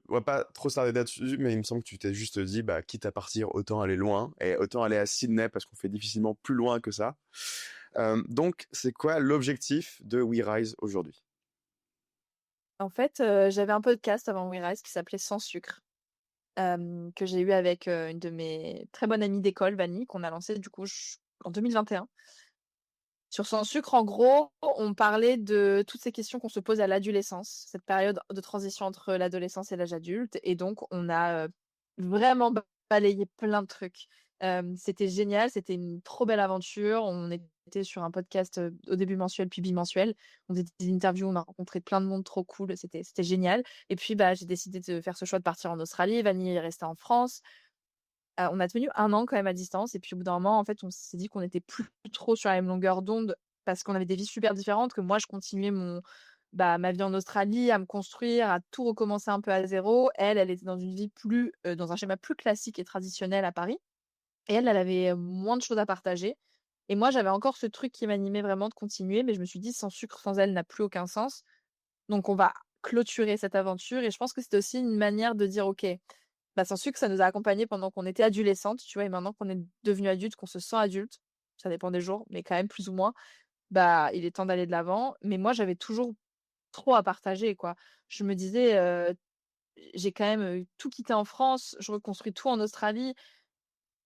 on va pas trop s'arrêter là-dessus, mais il me semble que tu t'es juste dit, bah, quitte à partir, autant aller loin, et autant aller à Sydney, parce qu'on fait difficilement plus loin que ça. Donc, c'est quoi l'objectif de WeRise aujourd'hui? En fait, j'avais un podcast avant WeRise qui s'appelait Sans sucre, que j'ai eu avec une de mes très bonnes amies d'école, Vanny, qu'on a lancé du coup en 2021. Sur Sans sucre, en gros, on parlait de toutes ces questions qu'on se pose à l'adolescence, cette période de transition entre l'adolescence et l'âge adulte. Et donc, on a vraiment balayé plein de trucs. C'était génial, c'était une trop belle aventure. On était sur un podcast au début mensuel, puis bimensuel. On faisait des interviews, on a rencontré plein de monde trop cool, c'était génial. Et puis, bah, j'ai décidé de faire ce choix de partir en Australie. Vanille est restée en France. On a tenu un an quand même à distance et puis au bout d'un moment, en fait, on s'est dit qu'on était plus trop sur la même longueur d'onde parce qu'on avait des vies super différentes, que moi je continuais ma vie en Australie, à me construire, à tout recommencer un peu à zéro. Elle était dans une vie plus, dans un schéma plus classique et traditionnel à Paris et elle avait, moins de choses à partager et moi j'avais encore ce truc qui m'animait vraiment de continuer, mais je me suis dit: «Sans sucre, sans elle n'a plus aucun sens». Donc on va clôturer cette aventure et je pense que c'était aussi une manière de dire: «OK, bah, sans sucre, ça nous a accompagnés pendant qu'on était adolescentes, tu vois? Et maintenant qu'on est devenus adultes, qu'on se sent adulte, ça dépend des jours, mais quand même plus ou moins, bah, il est temps d'aller de l'avant. Mais moi, j'avais toujours trop à partager, quoi. Je me disais, j'ai quand même, tout quitté en France, je reconstruis tout en Australie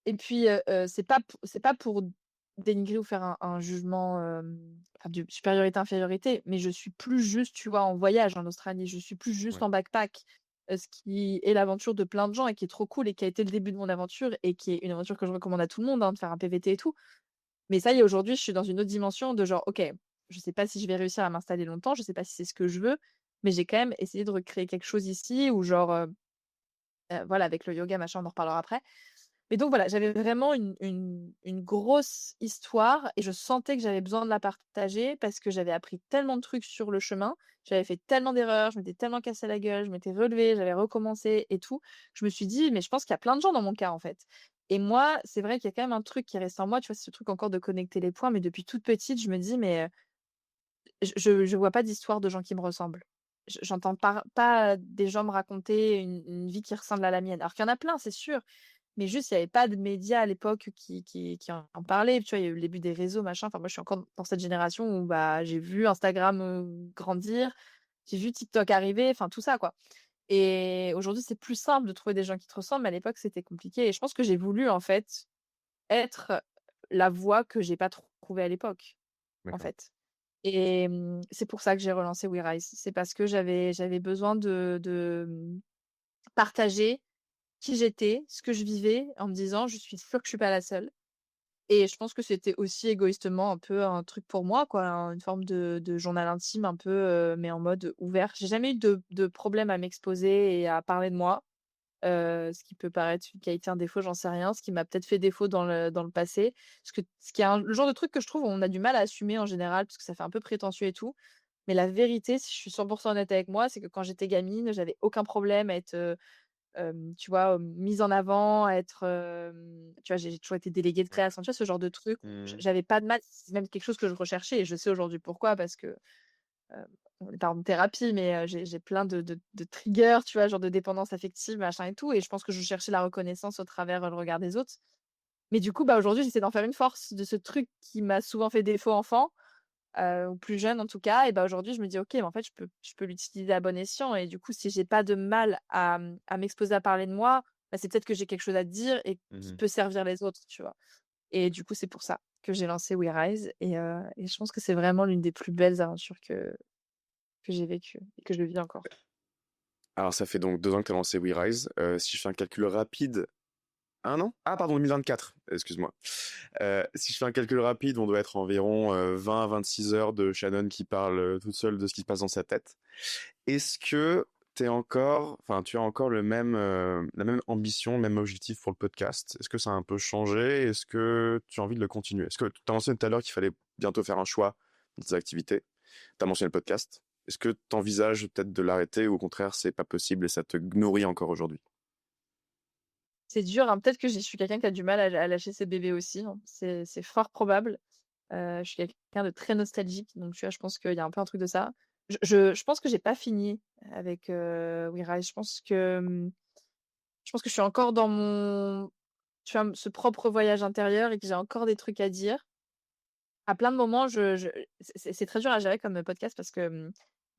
et puis, c'est pas pour dénigrer ou faire un jugement, enfin, de supériorité, infériorité, mais je suis plus juste, tu vois, en voyage en Australie. Je suis plus juste Ouais. en backpack, ce qui est l'aventure de plein de gens et qui est trop cool et qui a été le début de mon aventure et qui est une aventure que je recommande à tout le monde, hein, de faire un PVT et tout. Mais ça y est, aujourd'hui, je suis dans une autre dimension de genre: «OK, je sais pas si je vais réussir à m'installer longtemps, je sais pas si c'est ce que je veux, mais j'ai quand même essayé de recréer quelque chose ici» ou genre, voilà, avec le yoga, machin, on en reparlera après. Mais donc voilà, j'avais vraiment une grosse histoire et je sentais que j'avais besoin de la partager parce que j'avais appris tellement de trucs sur le chemin. J'avais fait tellement d'erreurs, je m'étais tellement cassé la gueule, je m'étais relevée, j'avais recommencé et tout. Je me suis dit: «Mais je pense qu'il y a plein de gens dans mon cas, en fait». Et moi, c'est vrai qu'il y a quand même un truc qui reste en moi, tu vois? C'est ce truc encore de connecter les points, mais depuis toute petite, je me dis: «Mais, je vois pas d'histoire de gens qui me ressemblent». J'entends pas des gens me raconter une vie qui ressemble à la mienne. Alors qu'il y en a plein, c'est sûr, mais juste, il y avait pas de médias à l'époque qui en parlaient. Tu vois, il y a eu le début des réseaux, machin. Enfin, moi, je suis encore dans cette génération où, bah, j'ai vu Instagram, grandir, j'ai vu TikTok arriver, enfin tout ça, quoi. Et aujourd'hui, c'est plus simple de trouver des gens qui te ressemblent, mais à l'époque, c'était compliqué et je pense que j'ai voulu, en fait, être la voix que j'ai pas trouvée à l'époque, en D'accord. fait. Et c'est pour ça que j'ai relancé We Rise. C'est parce que j'avais besoin de partager qui j'étais, ce que je vivais, en me disant: «Je suis sûre que je suis pas la seule». Et je pense que c'était aussi égoïstement un peu un truc pour moi, quoi, une forme de journal intime un peu, mais en mode ouvert. J'ai jamais eu de problème à m'exposer et à parler de moi, ce qui peut paraître une qualité, un défaut, j'en sais rien, ce qui m'a peut-être fait défaut dans le passé. Ce qui est le genre de truc que je trouve on a du mal à assumer en général, parce que ça fait un peu prétentieux et tout. Mais la vérité, si je suis 100 honnête avec moi, c'est que quand j'étais gamine, j'avais aucun problème à être, tu vois, mise en avant, à être, tu vois, j'ai toujours été déléguée de Ouais. classe, enfin, tu vois, ce genre de truc, Mmh. j'avais pas de mal, c'est même quelque chose que je recherchais et je sais aujourd'hui pourquoi parce que, on est pas en thérapie, mais, j'ai plein de triggers, tu vois, genre de dépendance affective, machin et tout et je pense que je cherchais la reconnaissance au travers, le regard des autres. Mais du coup, bah, aujourd'hui, j'essaie d'en faire une force de ce truc qui m'a souvent fait défaut enfant, ou plus jeune en tout cas et bah, aujourd'hui je me dis: «OK, mais en fait je peux l'utiliser à bon escient» et du coup si j'ai pas de mal à m'exposer à parler de moi, bah, c'est peut-être que j'ai quelque chose à dire et qui Mmh. peut servir les autres, tu vois? Et du coup, c'est pour ça que j'ai lancé We Rise et je pense que c'est vraiment l'une des plus belles aventures que j'ai vécues et que je vis encore. Alors ça fait donc 2 ans que tu as lancé WeRise. Si je fais un calcul rapide, 1 an? Ah pardon, 2024, excuse-moi. Si je fais un calcul rapide, on doit être environ, 20 à 26 heures de Shannon qui parle, toute seule de ce qui se passe dans sa tête. Est-ce que tu as encore la même ambition, le même objectif pour le podcast? Est-ce que ça a un peu changé? Est-ce que tu as envie de le continuer? Est-ce que tu as mentionné tout à l'heure qu'il fallait bientôt faire un choix dans tes activités? Tu as mentionné le podcast. Est-ce que tu envisages peut-être de l'arrêter ou au contraire c'est pas possible et ça te nourrit encore aujourd'hui? C'est dur, hein, peut-être que je suis quelqu'un qui a du mal à lâcher ses bébés aussi, hein. C'est fort probable. Je suis quelqu'un de très nostalgique, donc tu vois, je pense qu'il y a un peu un truc de ça. Je pense que j'ai pas fini avec, We Rise. Je pense que je suis encore dans mon tu vois, ce propre voyage intérieur et que j'ai encore des trucs à dire. À plein de moments, je c'est très dur à gérer comme, podcast parce que,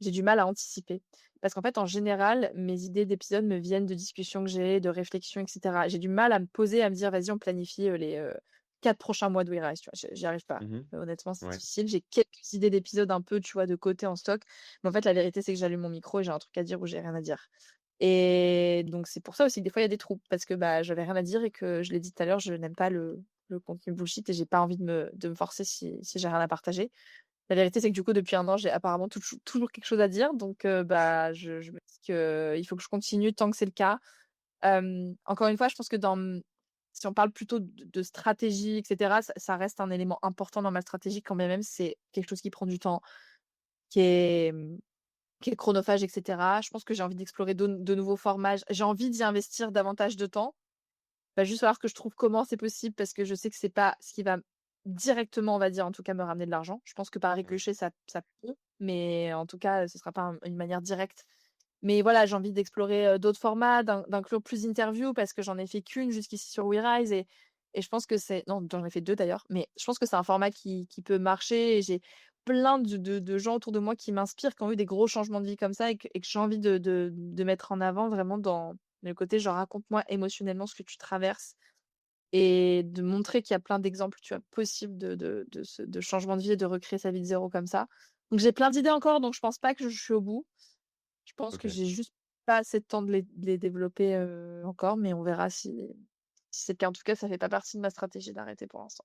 j'ai du mal à anticiper. Parce qu'en fait, en général, mes idées d'épisodes me viennent de discussions que j'ai, de réflexions et cetera. J'ai du mal à me poser, à me dire: «Vas-y, on planifie, les, 4 prochains mois de We Rise», tu vois? J'y arrive pas. Mmh. Honnêtement, c'est Ouais. difficile. J'ai quelques idées d'épisodes un peu, tu vois, de côté en stock. Mais en fait, la vérité, c'est que j'allume mon micro et j'ai un truc à dire ou j'ai rien à dire. Et donc c'est pour ça aussi que des fois, il y a des trous parce que, bah, j'avais rien à dire et que je l'ai dit tout à l'heure, je n'aime pas le contenu bullshit et j'ai pas envie de me forcer si j'ai rien à partager. La vérité, c'est que du coup, depuis 1 an, j'ai apparemment toujours quelque chose à dire donc bah, je me dis qu'il faut que je continue tant que c'est le cas. Encore une fois, je pense que si on parle plutôt de stratégie et cetera, ça reste un élément important dans ma stratégie quand bien même c'est quelque chose qui prend du temps, qui est, qui est chronophage et cetera. Je pense que j'ai envie d'explorer de nouveaux formats. J'ai envie d'y investir davantage de temps. Va juste falloir que je trouve comment c'est possible parce que je sais que c'est pas ce qui va directement, on va dire, en tout cas, me ramener de l'argent. Je pense que par Ouais. ricochet, ça peut, mais en tout cas, ce sera pas une manière directe. Mais voilà, j'ai envie d'explorer, d'autres formats, d'inclure plus d'interviews parce que j'en ai fait qu'une jusqu'ici sur WeRise et je pense que c'est non, j'en ai fait 2 d'ailleurs, mais je pense que c'est un format qui peut marcher et j'ai plein de gens autour de moi qui m'inspirent, qui ont eu des gros changements de vie comme ça et que j'ai envie de mettre en avant vraiment dans le côté genre: «Raconte-moi émotionnellement ce que tu traverses» et de montrer qu'il y a plein d'exemples, tu vois, possibles de changement de vie et de recréer sa vie de zéro comme ça. Donc j'ai plein d'idées encore, donc je pense pas que je suis au bout. Je pense que OK. j'ai juste pas assez de temps de les développer, encore, mais on verra si c'est le cas. En tout cas, ça fait pas partie de ma stratégie d'arrêter pour l'instant.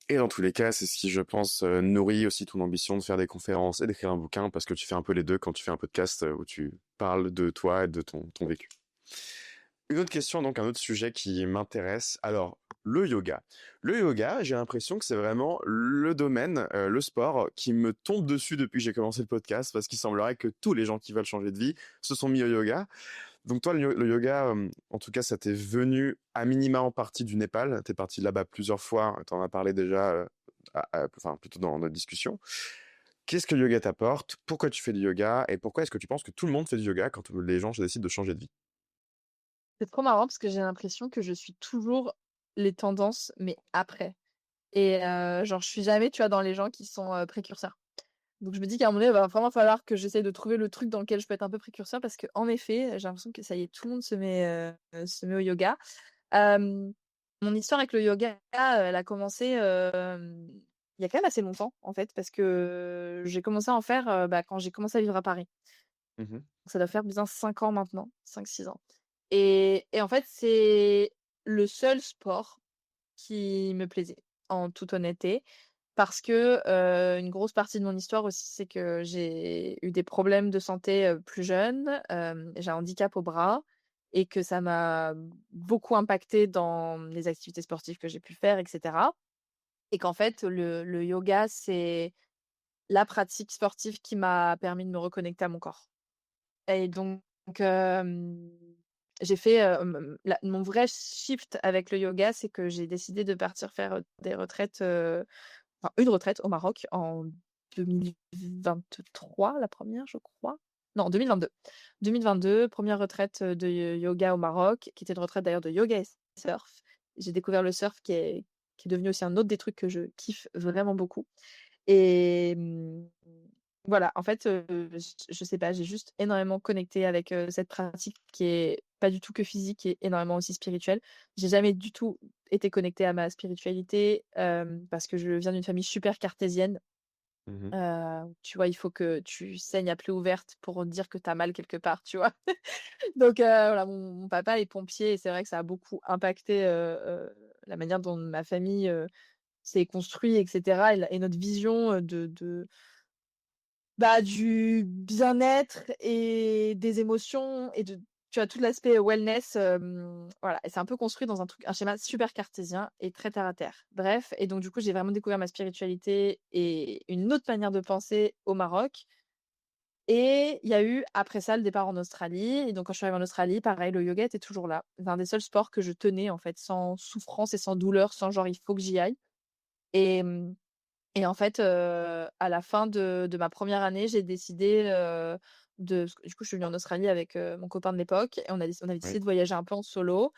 Et dans tous les cas, c'est ce qui, je pense, nourrit aussi ton ambition de faire des conférences et d'écrire un bouquin parce que tu fais un peu les 2 quand tu fais un podcast, où tu parles de toi et de ton vécu. Une autre question, donc un autre sujet qui m'intéresse. Alors, le yoga. Le yoga, j'ai l'impression que c'est vraiment le domaine, le sport qui me tombe dessus depuis que j'ai commencé le podcast parce qu'il semblerait que tous les gens qui veulent changer de vie se sont mis au yoga. Donc toi, le yoga, en tout cas, ça t'est venu à minima en partie du Népal. T'es parti là-bas plusieurs fois. T'en as parlé déjà, enfin plutôt dans notre discussion. Qu'est-ce que le yoga t'apporte? Pourquoi tu fais du yoga? Et pourquoi est-ce que tu penses que tout le monde fait du yoga quand les gens décident de changer de vie? C'est trop marrant parce que j'ai l'impression que je suis toujours les tendances, mais après. Et genre, je suis jamais, tu vois, dans les gens qui sont, précurseurs. Donc je me dis qu'à un moment donné, il va vraiment falloir que j'essaye de trouver le truc dans lequel je peux être un peu précurseur parce qu'en effet, j'ai l'impression que ça y est, tout le monde se met au yoga. Hem, Mon histoire avec le yoga, elle a commencé, il y a quand même assez longtemps, en fait, parce que j'ai commencé à en faire, quand j'ai commencé à vivre à Paris. Mmh. Ça doit faire bien 5 ans maintenant, 5 6 ans. Et en fait, c'est le seul sport qui me plaisait, en toute honnêteté. Parce que, une grosse partie de mon histoire aussi, c'est que j'ai eu des problèmes de santé, plus jeune, j'ai un handicap au bras et que ça m'a beaucoup impacté dans les activités sportives que j'ai pu faire et cetera. Et qu'en fait, le yoga, c'est la pratique sportive qui m'a permis de me reconnecter à mon corps. Et donc, j'ai fait, la mon vrai shift avec le yoga, c'est que j'ai décidé de partir faire, des retraites, enfin une retraite au Maroc en 2023, la première, je crois. Non, 2022. 2022, 1re retraite, de yoga au Maroc, qui était une retraite d'ailleurs de yoga et surf. J'ai découvert le surf qui est devenu aussi un autre des trucs que je kiffe vraiment beaucoup. Et voilà, en fait, je sais pas, j'ai juste énormément connecté avec, cette pratique qui est pas du tout que physique et énormément aussi spirituelle. J'ai jamais du tout été connectée à ma spiritualité, parce que je viens d'une famille super cartésienne. Mmh. Tu vois, il faut que tu saignes à plaie ouverte pour dire que tu as mal quelque part, tu vois? Donc voilà, mon papa est pompier et c'est vrai que ça a beaucoup impacté, la manière dont ma famille, s'est construite et cetera et notre vision, du bien-être et des émotions et de tu as tout l'aspect wellness, voilà et c'est un peu construit dans un schéma super cartésien et très terre à terre. Bref et donc du coup, j'ai vraiment découvert ma spiritualité et une autre manière de penser au Maroc et il y a eu après ça le départ en Australie et donc quand je suis arrivée en Australie, pareil, le yoga était toujours là. C'est un des seuls sports que je tenais en fait sans souffrance et sans douleur, sans genre: «Il faut que j'y aille» et et en fait, à la fin de ma première année, j'ai décidé, parce que du coup, je suis venue en Australie avec, mon copain de l'époque et on avait Oui. décidé de voyager un peu en solo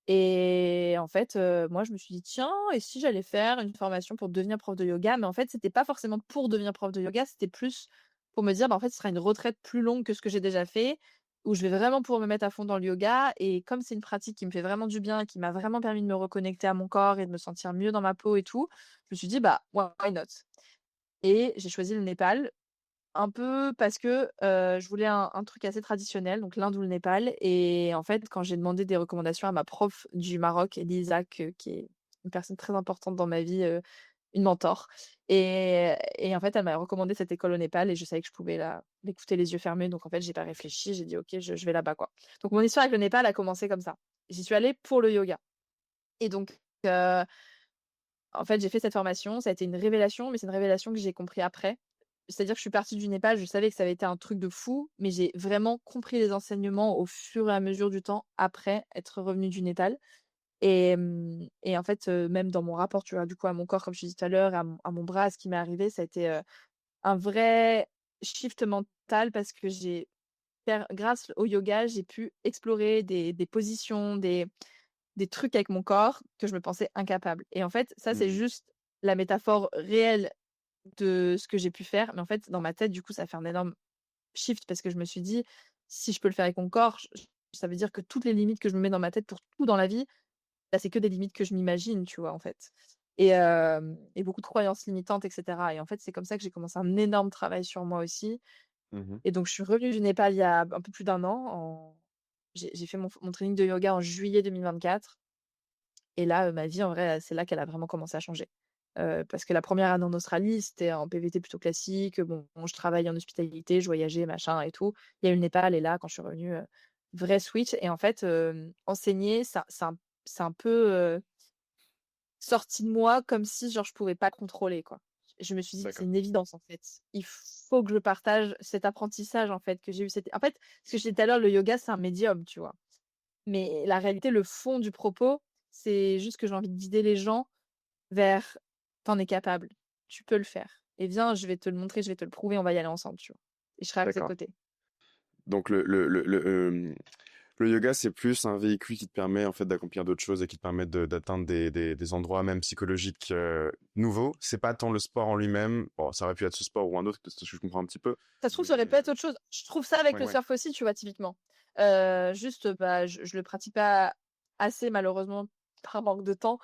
et en fait, moi, je me suis dit: «Tiens, et si j'allais faire une formation pour devenir prof de yoga?» mais en fait, c'était pas forcément pour devenir prof de yoga, c'était plus pour me dire: «Bah, en fait, ce sera une retraite plus longue que ce que j'ai déjà fait, où je vais vraiment pouvoir me mettre à fond dans le yoga» et comme c'est une pratique qui me fait vraiment du bien, qui m'a vraiment permis de me reconnecter à mon corps et de me sentir mieux dans ma peau et tout, je me suis dit: «Bah, why not?» et j'ai choisi le Népal, un peu parce que, je voulais un truc assez traditionnel, donc l'Inde ou le Népal et en fait, quand j'ai demandé des recommandations à ma prof du Maroc, Elisa, qui est une personne très importante dans ma vie, une mentor et en fait, elle m'a recommandé cette école au Népal et je savais que je pouvais l'écouter les yeux fermés, donc en fait, j'ai pas réfléchi, j'ai dit: «OK, je vais là-bas, quoi». Donc mon histoire avec le Népal a commencé comme ça. J'y suis allée pour le yoga et donc en fait, j'ai fait cette formation, ça a été une révélation, mais c'est une révélation que j'ai compris après. C'est-à-dire que je suis partie du Népal, je savais que ça avait été un truc de fou, mais j'ai vraiment compris les enseignements au fur et à mesure du temps après être revenue du Népal et en fait, même dans mon rapport, tu vois, du coup, à mon corps, comme je te disais tout à l'heure, à mon bras, à ce qui m'est arrivé, ça a été, un vrai shift mental parce que grâce au yoga, j'ai pu explorer des positions, des trucs avec mon corps que je me pensais incapable et en fait, ça, c'est Mmh. juste la métaphore réelle de ce que j'ai pu faire, mais en fait, dans ma tête, du coup, ça a fait un énorme shift parce que je me suis dit: «Si je peux le faire avec mon corps, ça veut dire que toutes les limites que je me mets dans ma tête pour tout dans la vie, là, c'est que des limites que je m'imagine, tu vois, en fait. Et beaucoup de croyances limitantes, et cetera. Et en fait, c'est comme ça que j'ai commencé un énorme travail sur moi aussi. Mmh. Et donc, je suis revenue du Népal il y a un peu plus d'un an. J'ai fait mon training de yoga en juillet 2024. Et là, ma vie, en vrai, c'est là qu'elle a vraiment commencé à changer. Parce que la première année en Australie, c'était en PVT plutôt classique. Bon, je travaillais en hospitalité, je voyageais, machin et tout. Il y a eu le Népal et là, quand je suis revenue, vrai switch. Et en fait, enseigner, ça c'est un peu, sorti de moi comme si, genre, je pouvais pas contrôler, quoi. Je me suis dit: «C'est D'accord. une évidence, en fait. Il faut que je partage cet apprentissage, en fait, que j'ai eu». En fait, ce que je disais tout à l'heure, le yoga, c'est un médium, tu vois? Mais la réalité, le fond du propos, c'est juste que j'ai envie de guider les gens vers: «Tu es capable, tu peux le faire et viens, je vais te le montrer, je vais te le prouver, on va y aller ensemble», tu vois? Et je serai à tes D'accord. côtés. Donc le yoga, c'est plus un véhicule qui te permet en fait d'accomplir d'autres choses et qui te permet d'atteindre des endroits même psychologiques nouveaux. C'est pas tant le sport en lui-même. Bon, ça aurait pu être ce sport ou un autre, parce que je comprends un petit peu. Ça se trouve, ça aurait Mais pu être autre chose. Je trouve ça avec ouais. le surf aussi, tu vois, typiquement. Juste, bah, je le pratique pas assez malheureusement par manque de temps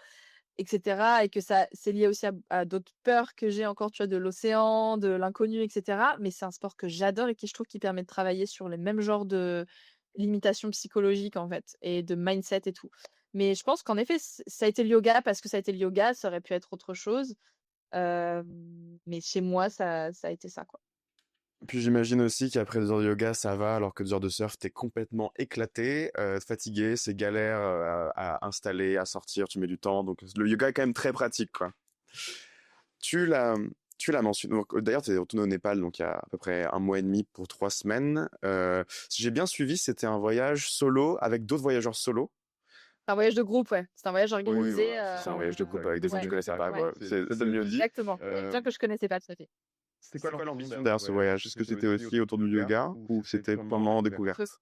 et cetera et que ça c'est lié aussi à d'autres peurs que j'ai encore, tu vois, de l'océan, de l'inconnu et cetera. Mais c'est un sport que j'adore et qui, je trouve, qui permet de travailler sur les mêmes genres de limitations psychologiques, en fait et de mindset et tout. Mais je pense qu'en effet, ça a été le yoga parce que ça a été le yoga, ça aurait pu être autre chose. Mais chez moi, ça a été ça, quoi. Puis j'imagine aussi qu'après 2 heures de yoga, ça va, alors que 2 heures de surf, t'es complètement éclaté, fatigué, c'est galère à installer, à sortir, tu mets du temps. Donc le yoga est quand même très pratique, quoi. Tu l'as, tu l'as mentionné. Donc, d'ailleurs, tu es retourné au Népal, donc il y a à peu près un mois et demi pour 3 semaines. Si j'ai bien suivi, c'était un voyage solo avec d'autres voyageurs solo. C'est un voyage de groupe, ouais. C'est un voyage Oui, organisé, voilà. C'est un voyage de groupe avec des gens que ouais, tu connaissais pas, ouais, quoi. C'est mieux dit. exactement. Des gens que je connaissais pas, tout à fait. C'était quoi l'ambition derrière ce voyage? Est-ce que c'était aussi autour du yoga ou c'était purement en Un peu. découverte?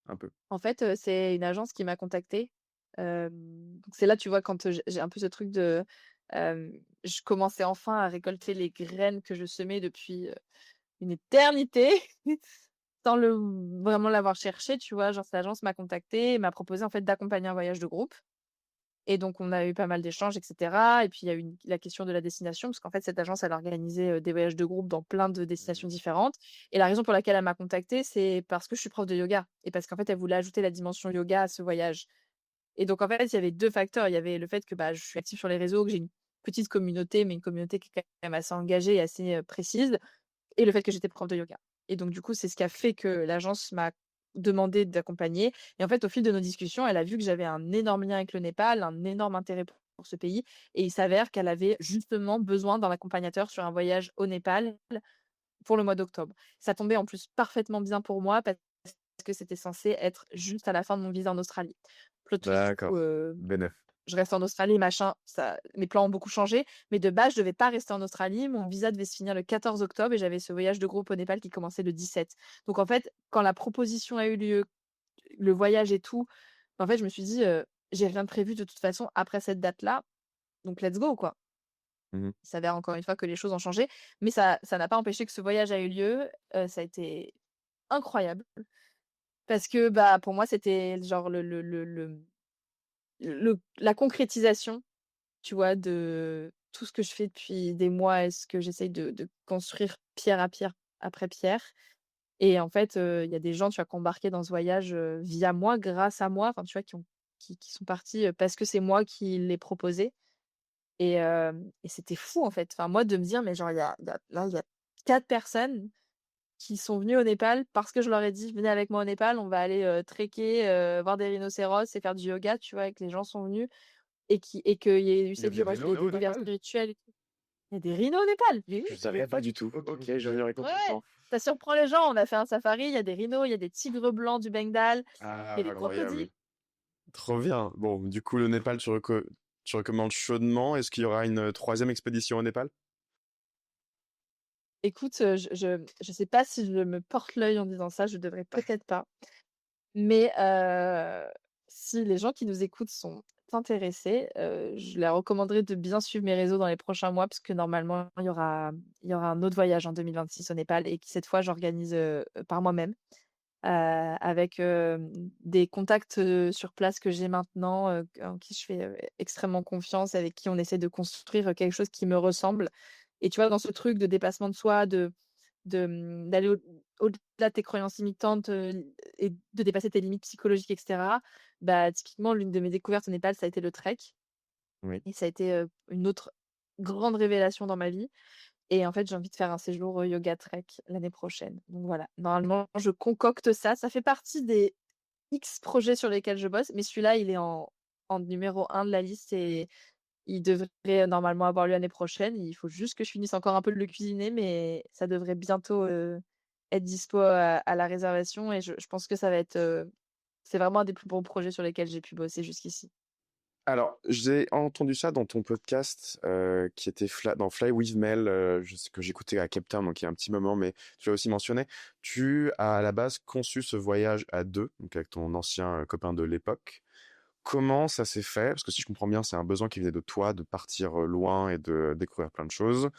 Un peu. En fait, c'est une agence qui m'a contactée. Donc c'est là, tu vois, quand, j'ai un peu ce truc de, je commençais enfin à récolter les graines que je semais depuis, une éternité, sans le vraiment l'avoir cherché, tu vois? Genre cette agence m'a contactée et m'a proposé, en fait, d'accompagner un voyage de groupe. Et donc on a eu pas mal d'échanges et cetera et puis il y a eu la question de la destination parce qu'en fait cette agence elle organisait, des voyages de groupe dans plein de destinations différentes et la raison pour laquelle elle m'a contactée, c'est parce que je suis prof de yoga et parce qu'en fait elle voulait ajouter la dimension yoga à ce voyage et donc en fait, il y avait 2 facteurs. Il y avait le fait que, bah, je suis active sur les réseaux, que j'ai une petite communauté, mais une communauté qui est quand même assez engagée et assez, précise et le fait que j'étais prof de yoga et donc du coup, c'est ce qui a fait que l'agence m'a demandé d'accompagner et en fait, au fil de nos discussions, elle a vu que j'avais un énorme lien avec le Népal, un énorme intérêt pour ce pays et il s'avère qu'elle avait justement besoin d'un accompagnateur sur un voyage au Népal pour le mois d'octobre. Ça tombait en plus parfaitement bien pour moi parce que c'était censé être juste à la fin de mon visa en Australie. Plot twist, du coup, D'accord. Bénef. je reste en Australie, machin, ça mes plans ont beaucoup changé, mais de base, je devais pas rester en Australie. Mon visa devait se finir le 14 octobre et j'avais ce voyage de groupe au Népal qui commençait le 17. Donc en fait, quand la proposition a eu lieu, le voyage et tout, en fait, je me suis dit, «J'ai rien de prévu de toute façon après cette date-là, donc let's go, quoi». Mmh. Il s'avère encore une fois que les choses ont changé, mais ça n'a pas empêché que ce voyage a eu lieu. Ça a été incroyable parce que, bah, pour moi, c'était genre la concrétisation, tu vois, de tout ce que je fais depuis des mois et ce que j'essaye de construire pierre à pierre après pierre et en fait, il y a des gens, tu vois, qui ont embarqué dans ce voyage, via moi, grâce à moi, enfin, tu vois, qui sont partis, parce que c'est moi qui l'ai proposé et c'était fou, en fait. Enfin, moi, de me dire: «Mais genre, il y a 4 personnes qui sont venues au Népal parce que je leur ai dit: "Venez avec moi au Népal, on va aller, trekker, voir des rhinocéros et faire du yoga", tu vois? Et que les gens sont venus et qu'il y ait eu Il y a cette des dimension rhinos de au découverte Népal? spirituelle et tout. Il y a des rhinos au Népal? Mais oui! Je savais pas du tout. Ok, j'ignorais Ouais, ouais, complètement. ça surprend les gens. On a fait un safari, il y a des rhinos, il y a des tigres blancs du Bengale, il y a Ah, des crocodiles. incroyable. Trop bien. Bon, du coup, le Népal, tu recommandes chaudement. Est-ce qu'il y aura une troisième expédition au Népal? Écoute, je sais pas si je me porte l'œil en disant ça, je devrais peut-être pas. Mais si les gens qui nous écoutent sont intéressés, je leur recommanderais de bien suivre mes réseaux dans les prochains mois parce que normalement il y aura un autre voyage en 2026 au Népal et qui cette fois j'organise, par moi-même. avec, des contacts, sur place que j'ai maintenant, en qui je fais, extrêmement confiance, avec qui on essaie de construire, quelque chose qui me ressemble. Et tu vois, dans ce truc de dépassement de soi, d'aller au-delà de tes croyances limitantes, et de dépasser tes limites psychologiques et cetera, bah, typiquement, l'une de mes découvertes au Népal, ça a été le trek Oui. et ça a été, une autre grande révélation dans ma vie. Et en fait, j'ai envie de faire un séjour, yoga trek l'année prochaine. Donc voilà, normalement, je concocte ça. Ça fait partie des X projets sur lesquels je bosse, mais celui-là, il est en numéro un de la liste et il devrait, normalement avoir lieu l'année prochaine. Il faut juste que je finisse encore un peu de le cuisiner, mais ça devrait bientôt, être dispo à la réservation et je pense que ça va être, c'est vraiment un des plus beaux projets sur lesquels j'ai pu bosser jusqu'ici. Alors, j'ai entendu ça dans ton podcast qui était dans Fly with Mel, je sais que j'écoutais à Cape Town, donc il y a un petit moment, mais tu l'as aussi mentionné. Tu as à la base conçu ce voyage à deux, donc avec ton ancien copain de l'époque. Comment ça s'est fait? Parce que si je comprends bien, c'est un besoin qui venait de toi, de partir loin et de découvrir plein de choses.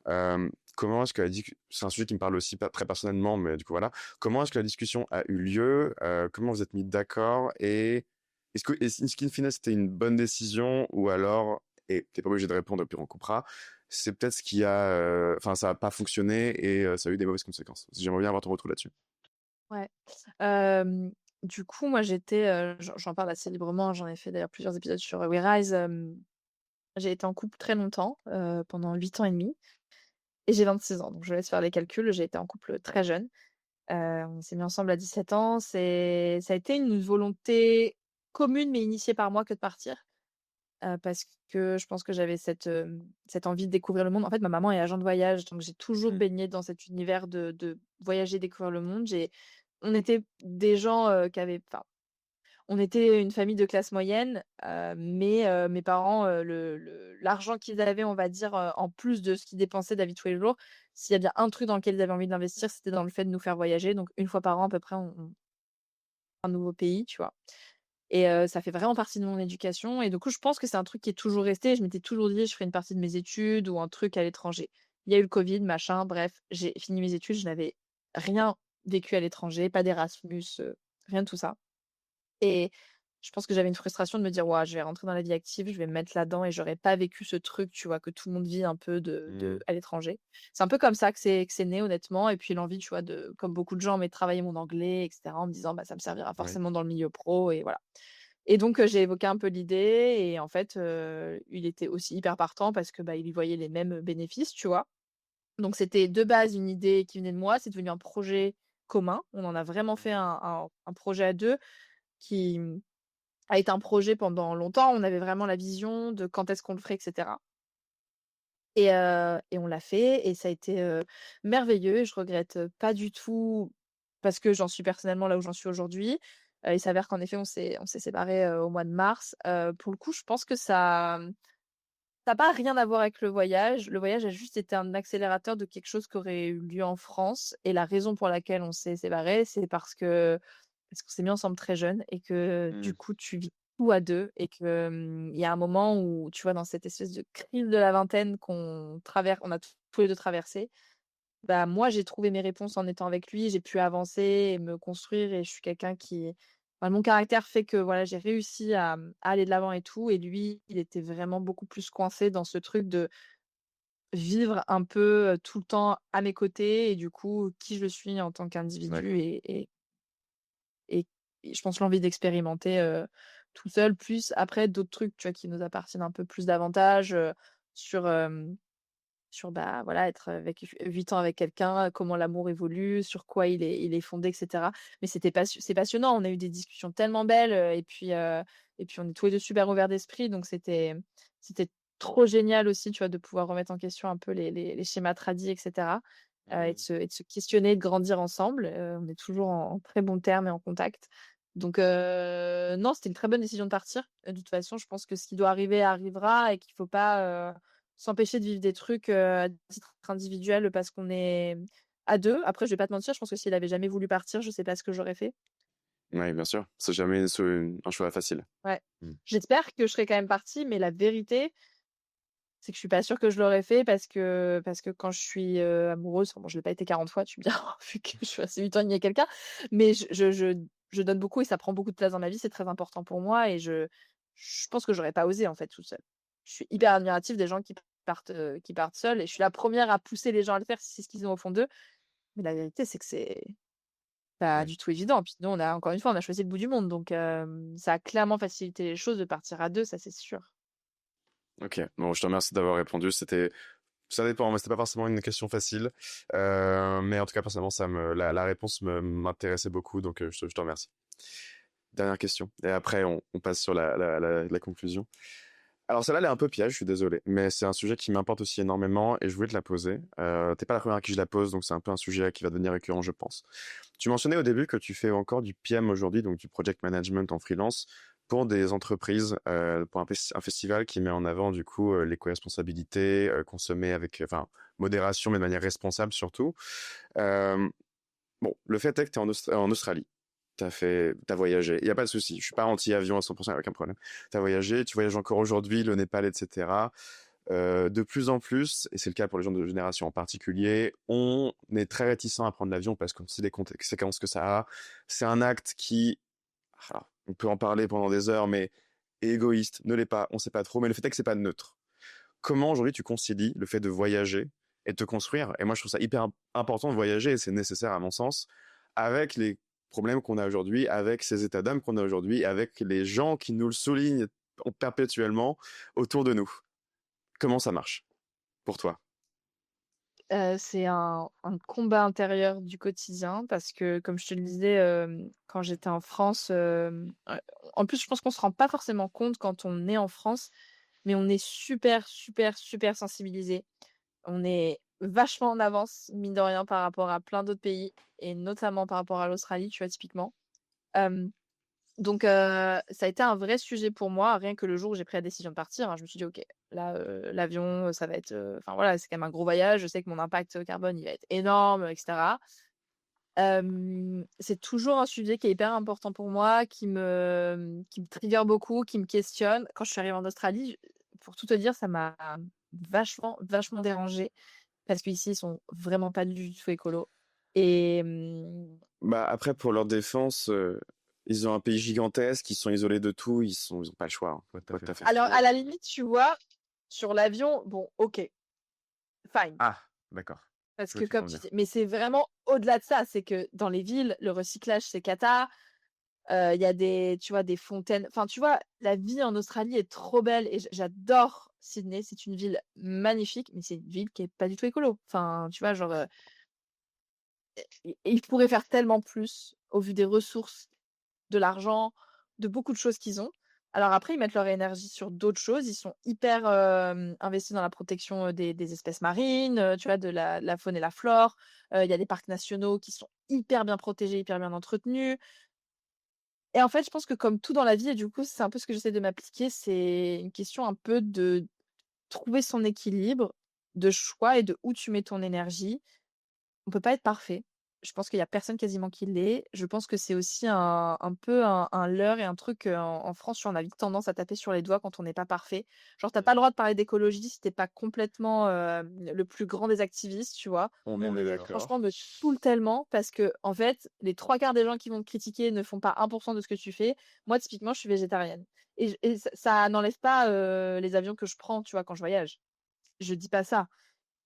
Comment est-ce que c'est un sujet qui me parle aussi pas très personnellement, mais du coup voilà. Comment est-ce que la discussion a eu lieu? Comment vous êtes mis d'accord? Et est-ce qu'in fine c'était une bonne décision ou alors, et t'es pas obligé de répondre, puis on coupera, c'est peut-être ce qui a, enfin ça a pas fonctionné et ça a eu des mauvaises conséquences. J'aimerais bien avoir ton retour là-dessus. Ouais. Hem, du coup, moi, j'étais, j'en parle assez librement, j'en ai fait d'ailleurs plusieurs épisodes sur, We Rise. J'ai été en couple très longtemps, pendant 8 ans et demi et j'ai 26 ans, donc je laisse faire les calculs. J'ai été en couple très jeune. On s'est mis ensemble à 17 ans. Ça a été une volonté commune, mais initiée par moi que de partir, parce que je pense que j'avais cette envie de découvrir le monde. En fait, ma maman est agent de voyage, donc j'ai toujours Mm. baigné dans cet univers de voyager, découvrir le monde. On était des gens, qui avaient enfin, on était une famille de classe moyenne, mais mes parents, l'argent qu'ils avaient, on va dire, en plus de ce qu'ils dépensaient de la vie de tous les jours, s'il y a bien un truc dans lequel ils avaient envie d'investir, c'était dans le fait de nous faire voyager. Donc une fois par an à peu près, on un nouveau pays, tu vois? Et ça fait vraiment partie de mon éducation et du coup, je pense que c'est un truc qui est toujours resté. Je m'étais toujours dit: «Je ferai une partie de mes études ou un truc à l'étranger». Il y a eu le covid, machin, bref, j'ai fini mes études, je n'avais rien vécu à l'étranger, pas d'Erasmus, rien de tout ça. Et je pense que j'avais une frustration de me dire: «Ouah, je vais rentrer dans la vie active, je vais me mettre là-dedans» et j'aurais pas vécu ce truc, tu vois, que tout le monde vit un peu de Mm. à l'étranger. C'est un peu comme ça que c'est né honnêtement et puis l'envie, tu vois, de comme beaucoup de gens, mais de travailler mon anglais et cetera en me disant: «Bah, ça me servira Ouais. forcément dans le milieu pro» et voilà. Et donc j'ai évoqué un peu l'idée et en fait, il était aussi hyper partant parce que, bah, il y voyait les mêmes bénéfices, tu vois? Donc c'était de base une idée qui venait de moi, c'est devenu un projet commun. On en a vraiment fait un projet à 2 qui, a été un projet pendant longtemps. On avait vraiment la vision de quand est-ce qu'on le ferait et cetera et on l'a fait et ça a été, merveilleux et je regrette, pas du tout parce que j'en suis personnellement là où j'en suis aujourd'hui. Il s'avère qu'en effet on s'est séparés, au mois de mars. Pour le coup, je pense que ça a pas rien à voir avec le voyage. Le voyage a juste été un accélérateur de quelque chose qui aurait eu lieu en France et la raison pour laquelle on s'est séparés, c'est parce qu'on s'est mis ensemble très jeunes et que du Mm. coup, tu vis tout à 2 et que, il y a un moment où, tu vois, dans cette espèce de crise de la vingtaine on a tous les 2 traversé, bah, moi, j'ai trouvé mes réponses en étant avec lui, j'ai pu avancer et me construire et je suis quelqu'un qui enfin, mon caractère fait que, voilà, j'ai réussi à aller de l'avant et tout et lui, il était vraiment beaucoup plus coincé dans ce truc de vivre un peu, tout le temps à mes côtés et du coup, qui je suis en tant qu'individu D'accord. et et je pense l'envie d'expérimenter, tout seul, plus après d'autres trucs, tu vois, qui nous appartiennent un peu plus davantage, sur, sur, bah, voilà, être avec 8 ans avec quelqu'un, comment l'amour évolue, sur quoi il est fondé et cetera. Mais c'est passionnant, on a eu des discussions tellement belles, et puis on est tous les 2 super ouverts d'esprit, donc c'était trop génial aussi, tu vois, de pouvoir remettre en question un peu les schémas tradis et cetera, Mm. et de se questionner, de grandir ensemble. On est toujours en très bons termes et en contact. Donc non, c'était une très bonne décision de partir. De toute façon, je pense que ce qui doit arriver arrivera et qu'il faut pas, s'empêcher de vivre des trucs, à titre individuel parce qu'on est à 2. Après, je vais pas te mentir, je pense que s'il avait jamais voulu partir, je sais pas ce que j'aurais fait. Ouais, bien sûr. C'est jamais un choix facile. Ouais. Mm. J'espère que je serais quand même partie, mais la vérité, c'est que je suis pas sûre que je l'aurais fait parce que quand je suis, amoureuse, enfin bon, je l'ai pas été 40 fois, tu me diras, vu que je suis restée 8 ans et demi avec quelqu'un, mais je donne beaucoup et ça prend beaucoup de place dans ma vie, c'est très important pour moi et je pense que j'aurais pas osé, en fait, toute seule. Je suis hyper admirative des gens qui partent seuls et je suis la première à pousser les gens à le faire si c'est ce qu'ils ont au fond d'eux, mais la vérité, c'est que c'est pas Ouais. du tout évident. Puis nous, encore une fois, on a choisi le bout du monde, donc ça a clairement facilité les choses de partir à 2, ça, c'est sûr. Ok, bon, je te remercie d'avoir répondu. Ça dépend, mais c'était pas forcément une question facile. Mais en tout cas, personnellement, la réponse m'intéressait beaucoup, donc je te remercie. Dernière question, et après on passe sur la conclusion. Alors celle-là, elle est un peu piège, je suis désolé, mais c'est un sujet qui m'importe aussi énormément et je voulais te la poser. T'es pas la première à qui je la pose, donc c'est un peu un sujet qui va devenir récurrent, je pense. Tu mentionnais au début que tu fais encore du PM aujourd'hui, donc du project management en freelance, pour des entreprises, pour un festival qui met en avant du coup l'éco-responsabilité, consommer avec, enfin, modération, mais de manière responsable surtout. Euh, bon, le fait est que tu es en Australie. T'as voyagé. Il y a pas de souci. Je suis pas anti-avion à 100%, il y a aucun problème. T'as voyagé, tu voyages encore aujourd'hui, le Népal, etc. De plus en plus, et c'est le cas pour les gens de génération en particulier, on est très réticent à prendre l'avion parce qu'on sait les conséquences que ça a. C'est un acte qui, on peut en parler pendant des heures, mais est égoïste, ne l'est pas, on sait pas trop, mais le fait est que c'est pas neutre. Comment aujourd'hui tu concilies le fait de voyager et de te construire? Et moi, je trouve ça hyper important de voyager, et c'est nécessaire à mon sens, avec les problèmes qu'on a aujourd'hui, avec ces états d'âme qu'on a aujourd'hui, avec les gens qui nous le soulignent perpétuellement autour de nous. Comment ça marche pour toi? C'est un combat intérieur du quotidien parce que, comme je te le disais, quand j'étais en France, en plus, je pense qu'on se rend pas forcément compte quand on est en France, mais on est super, super, super sensibilisés. On est vachement en avance, mine de rien, par rapport à plein d'autres pays et notamment par rapport à l'Australie, tu vois, typiquement. Hem Donc ça a été un vrai sujet pour moi, rien que le jour où j'ai pris la décision de partir, hein. Je me suis dit: «OK, là, l'avion, ça va être, enfin voilà, c'est quand même un gros voyage. Je sais que mon impact, carbone, il va être énorme, et cetera». C'est toujours un sujet qui est hyper important pour moi, qui me trigger beaucoup, qui me questionne. Quand je suis arrivée en Australie, pour tout te dire, ça m'a vachement, vachement dérangée parce qu'ici, ils sont vraiment pas du tout écolos et Bah après, pour leur défense, ils ont un pays gigantesque, ils sont isolés de tout, ils ont pas le choix, hein. Ouais, tout à Faut fait. tout à fait. alors à la limite, tu vois, sur l'avion, bon, OK. Fine, Ah, d'accord. parce Je vois que ce que tu veux comme en tu dire. dis mais c'est vraiment au-delà de ça, c'est que dans les villes, le recyclage, c'est cata. Il y a des tu vois, des fontaines enfin, tu vois, la vie en Australie est trop belle et j'adore Sydney. C'est une ville magnifique, mais c'est une ville qui est pas du tout écolo. Enfin, tu vois, genre, i ils pourraient faire tellement plus au vu des ressources, de l'argent, de beaucoup de choses qu'ils ont. Alors après, ils mettent leur énergie sur d'autres choses. Ils sont hyper, investis dans la protection, des espèces marines, tu vois, de la faune et la flore. Il y a des parcs nationaux qui sont hyper bien protégés, hyper bien entretenus et en fait, je pense que comme tout dans la vie et du coup, c'est un peu ce que j'essaie de m'appliquer, c'est une question un peu de trouver son équilibre de choix et de où tu mets ton énergie. On peut pas être parfait. Je pense qu'il y a personne quasiment qui l'est. Je pense que c'est aussi un peu un leurre et un truc, en France, tu vois, on a vite tendance à taper sur les doigts quand on n'est pas parfait. Genre, tu as pas le droit de parler d'écologie si tu es pas complètement, le plus grand des activistes, tu vois? On est Franchement, d'accord. me saoule tellement parce que en fait, les 3/4 des gens qui vont te critiquer ne font pas 1 de ce que tu fais. Moi, typiquement, je suis végétarienne et ça n'enlève pas, les avions que je prends, tu vois, quand je voyage. Je dis pas ça.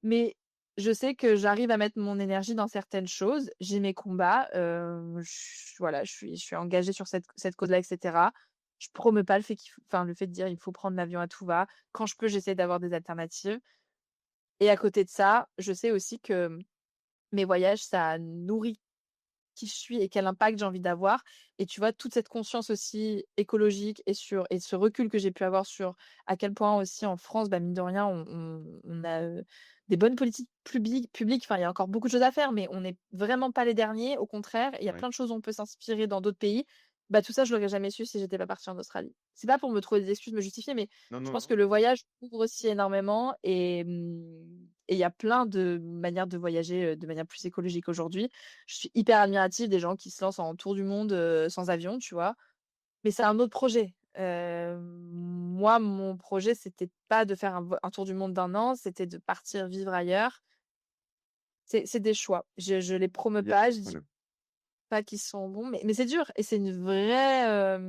Mais je sais que j'arrive à mettre mon énergie dans certaines choses. J'ai mes combats, voilà, je suis engagée sur cette cause-là et cetera. Je promeux pas le fait le fait de dire: «Il faut prendre l'avion à tout va». Quand je peux, j'essaie d'avoir des alternatives et à côté de ça, je sais aussi que, mes voyages, ça nourrit qui je suis et quel impact j'ai envie d'avoir et tu vois, toute cette conscience aussi écologique et ce recul que j'ai pu avoir sur à quel point aussi en France, bah, mine de rien, on a, des bonnes politiques publiques. Enfin, il y a encore beaucoup de choses à faire, mais on n'est vraiment pas les derniers. Au contraire, il y a Ouais. plein de choses où on peut s'inspirer dans d'autres pays. Bah, tout ça, je l'aurais jamais su si j'étais pas partie en Australie. C'est pas pour me trouver des excuses, me justifier, mais Non, je non, pense non. que le voyage ouvre aussi énormément et il y a plein de manières de voyager, de manière plus écologique aujourd'hui. Je suis hyper admirative des gens qui se lancent en tour du monde, sans avion, tu vois? Mais c'est un autre projet. Moi, mon projet, c'était pas de faire un tour du monde d'1 an, c'était de partir vivre ailleurs. C'est des choix. Je les promeux Il y a pas, pas je de dis problème. pas qu'ils sont bons, mais c'est dur et c'est une vraie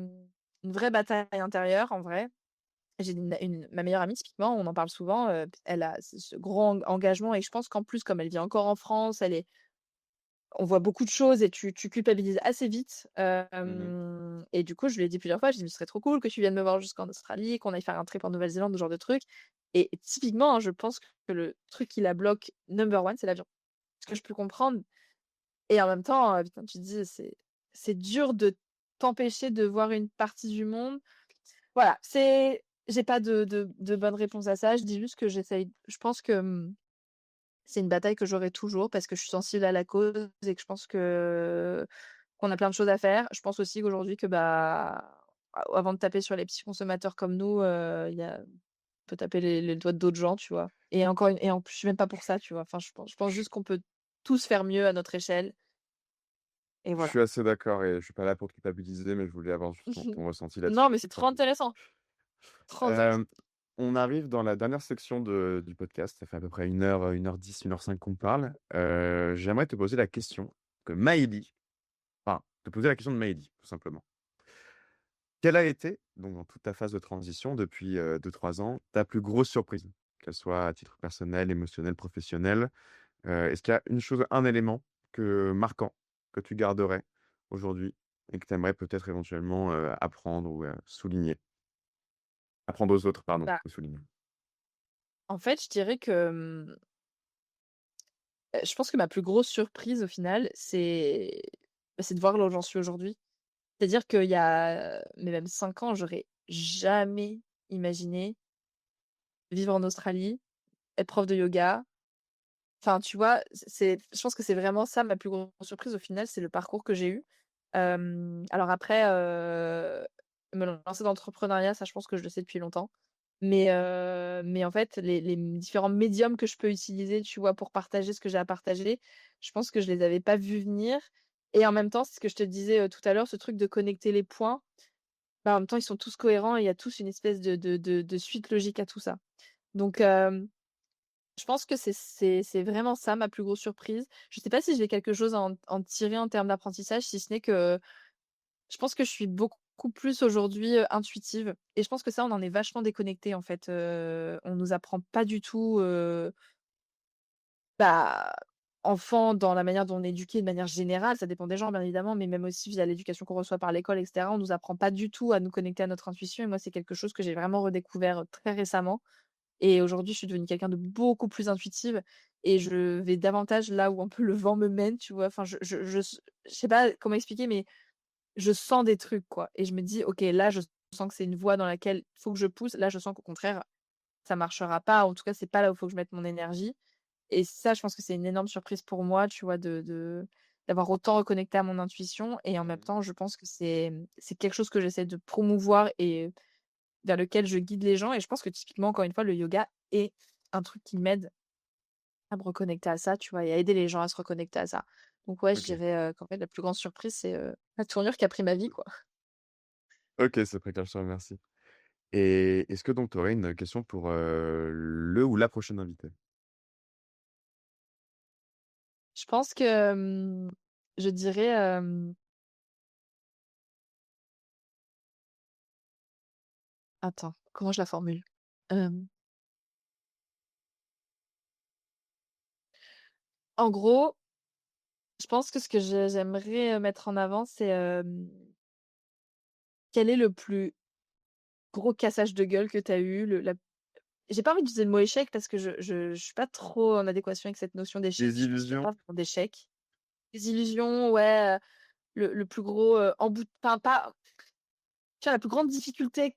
bataille intérieure, en vrai. J'ai ma meilleure amie, typiquement, on en parle souvent, elle a ce gros engagement et je pense qu'en plus, comme elle vit encore en France, on voit beaucoup de choses et tu culpabilises assez vite, Mmh. et du coup, je lui ai dit plusieurs fois, je lui ai dit: «Ce serait trop cool que tu viennes me voir jusqu'en Australie, qu'on aille faire un trip en Nouvelle-Zélande», ce genre de truc et typiquement, hein, je pense que le truc qui la bloque number one, c'est l'avion. Ce que je peux comprendre et en même temps, putain, tu te dis: «C'est dur de t'empêcher de voir une partie du monde». Voilà, j'ai pas de bonne réponse à ça. Je dis juste que je pense que, c'est une bataille que j'aurai toujours parce que je suis sensible à la cause et que je pense qu'on a plein de choses à faire. Je pense aussi qu'aujourd'hui que, bah, avant de taper sur les petits consommateurs comme nous, il y a on peut taper les doigts d'autres gens, tu vois? Et encore une et en plus, je suis même pas pour ça, tu vois? Enfin, je pense juste qu'on peut tous faire mieux à notre échelle et Je voilà. suis assez d'accord et je suis pas là pour te culpabiliser, mais je voulais avoir juste ton ressenti là-dessus, Non, mais c'est tout trop simplement. intéressant, trop intéressant. Hem, on arrive dans la dernière section du podcast. Ça fait à peu près 1 heure, 1 h 10, 1 h 05 qu'on parle. J'aimerais te poser la question que Maëlie enfin, te poser la question de Maëlie, tout simplement. Quelle a été, donc dans toute ta phase de transition depuis, 2-3 ans, ta plus grosse surprise? Qu'elle soit à titre personnel, émotionnel, professionnel? Est-ce qu'il y a une chose, un élément marquant que tu garderais aujourd'hui et que tu aimerais peut-être éventuellement, apprendre ou, souligner? Apprendre aux autres, pardon, Bah, que souligner. en fait, je dirais que, je pense que ma plus grosse surprise au final, c'est de voir là où j'en suis aujourd'hui. C'est-à-dire qu'il y a, mais même 5 ans, j'aurais jamais imaginé vivre en Australie, être prof de yoga. Enfin, tu vois? Je pense que c'est vraiment ça ma plus grosse surprise au final, c'est le parcours que j'ai eu. Alors après, me lancer dans l'entrepreneuriat, ça je pense que je le sais depuis longtemps. Mais en fait, les différents médiums que je peux utiliser, tu vois, pour partager ce que j'ai à partager, je pense que je les avais pas vus venir et en même temps, c'est ce que je te disais, tout à l'heure, ce truc de connecter les points, bah, en même temps, ils sont tous cohérents et il y a tous une espèce de suite logique à tout ça. Donc je pense que c'est vraiment ça ma plus grosse surprise. Je sais pas si j'ai quelque chose à en tirer en termes d'apprentissage, si ce n'est que je pense que je suis beaucoup plus aujourd'hui, intuitive et je pense que ça, on en est vachement déconnecté en fait, on nous apprend pas du tout, bah, enfant dans la manière dont on est éduqué de manière générale, ça dépend des gens bien évidemment, mais même aussi via l'éducation qu'on reçoit par l'école et cetera, on nous apprend pas du tout à nous connecter à notre intuition et moi, c'est quelque chose que j'ai vraiment redécouvert, très récemment et aujourd'hui, je suis devenue quelqu'un de beaucoup plus intuitive et je vais davantage là où un peu le vent me mène, tu vois? Enfin, je sais pas comment expliquer, mais je sens des trucs, quoi et je me dis: «OK, là, je sens que c'est une voie dans laquelle il faut que je pousse». Là, je sens qu'au contraire, ça marchera pas. En tout cas, c'est pas là où il faut que je mette mon énergie et ça, je pense que c'est une énorme surprise pour moi, tu vois, d'avoir autant reconnecté à mon intuition et en même Mmh. temps, je pense que c'est quelque chose que j'essaie de promouvoir et vers lequel je guide les gens et je pense que typiquement, encore une fois, le yoga est un truc qui m'aide à me reconnecter à ça, tu vois? Et à aider les gens à se reconnecter à ça. Donc ouais, je OK. dirais, qu'en fait, la plus grande surprise, c'est, la tournure qu'a pris ma vie, quoi. OK, c'est très clair, je te remercie. Et est-ce que donc tu aurais une question pour, le ou la prochaine invitée? Je pense que, je dirais, attends, comment je la formule? Hem, En gros, je pense que ce que j'aimerais, mettre en avant, c'est, quel est le plus gros cassage de gueule que tu as eu? Le la J'ai pas envie d'utiliser le mot échec parce que je suis pas trop en adéquation avec cette notion d'échec. Des Je pense qu'il y a illusions? pas vraiment d'échec. Des illusions, ouais, le plus gros, enfin pas tu vois, la plus grande difficulté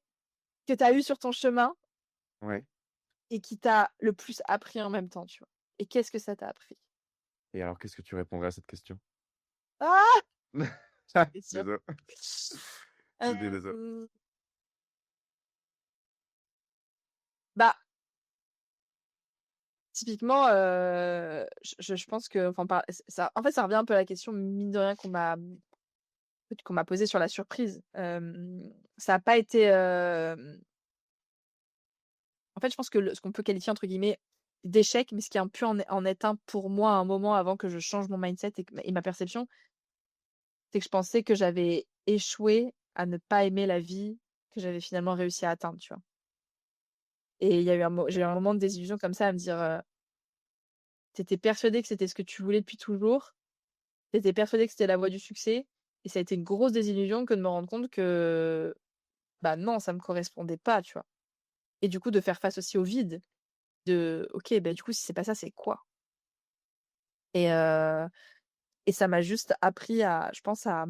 que tu as eue sur ton chemin Ouais. et qui t'a le plus appris en même temps, tu vois? Et qu'est-ce que ça t'a appris? Et alors qu'est-ce que tu répondrais à cette question? Ah! C'est sûr. Désolé. Désolé. Hem, Bah, typiquement, je pense que enfin par ça en fait, ça revient un peu à la question, mine de rien, qu'on m'a truc qu'on m'a posé sur la surprise. Ça a pas été, en fait, je pense que ce qu'on peut qualifier entre guillemets «d'échec», mais ce qui a pu en être un pour moi à un moment avant que je change mon mindset et ma perception, c'est que je pensais que j'avais échoué à ne pas aimer la vie que j'avais finalement réussi à atteindre, tu vois? Et il y a eu j'ai eu un moment de désillusion comme ça à me dire, tu persuadé que c'était ce que tu voulais depuis toujours, tu persuadé que c'était la voie du succès et ça a été une grosse désillusion que de me rendre compte que, bah, non, ça me correspondait pas, tu vois? Et du coup, de faire face aussi au vide, de OK, bah, du coup, si c'est pas ça, c'est quoi? Et heu et ça m'a juste appris à je pense à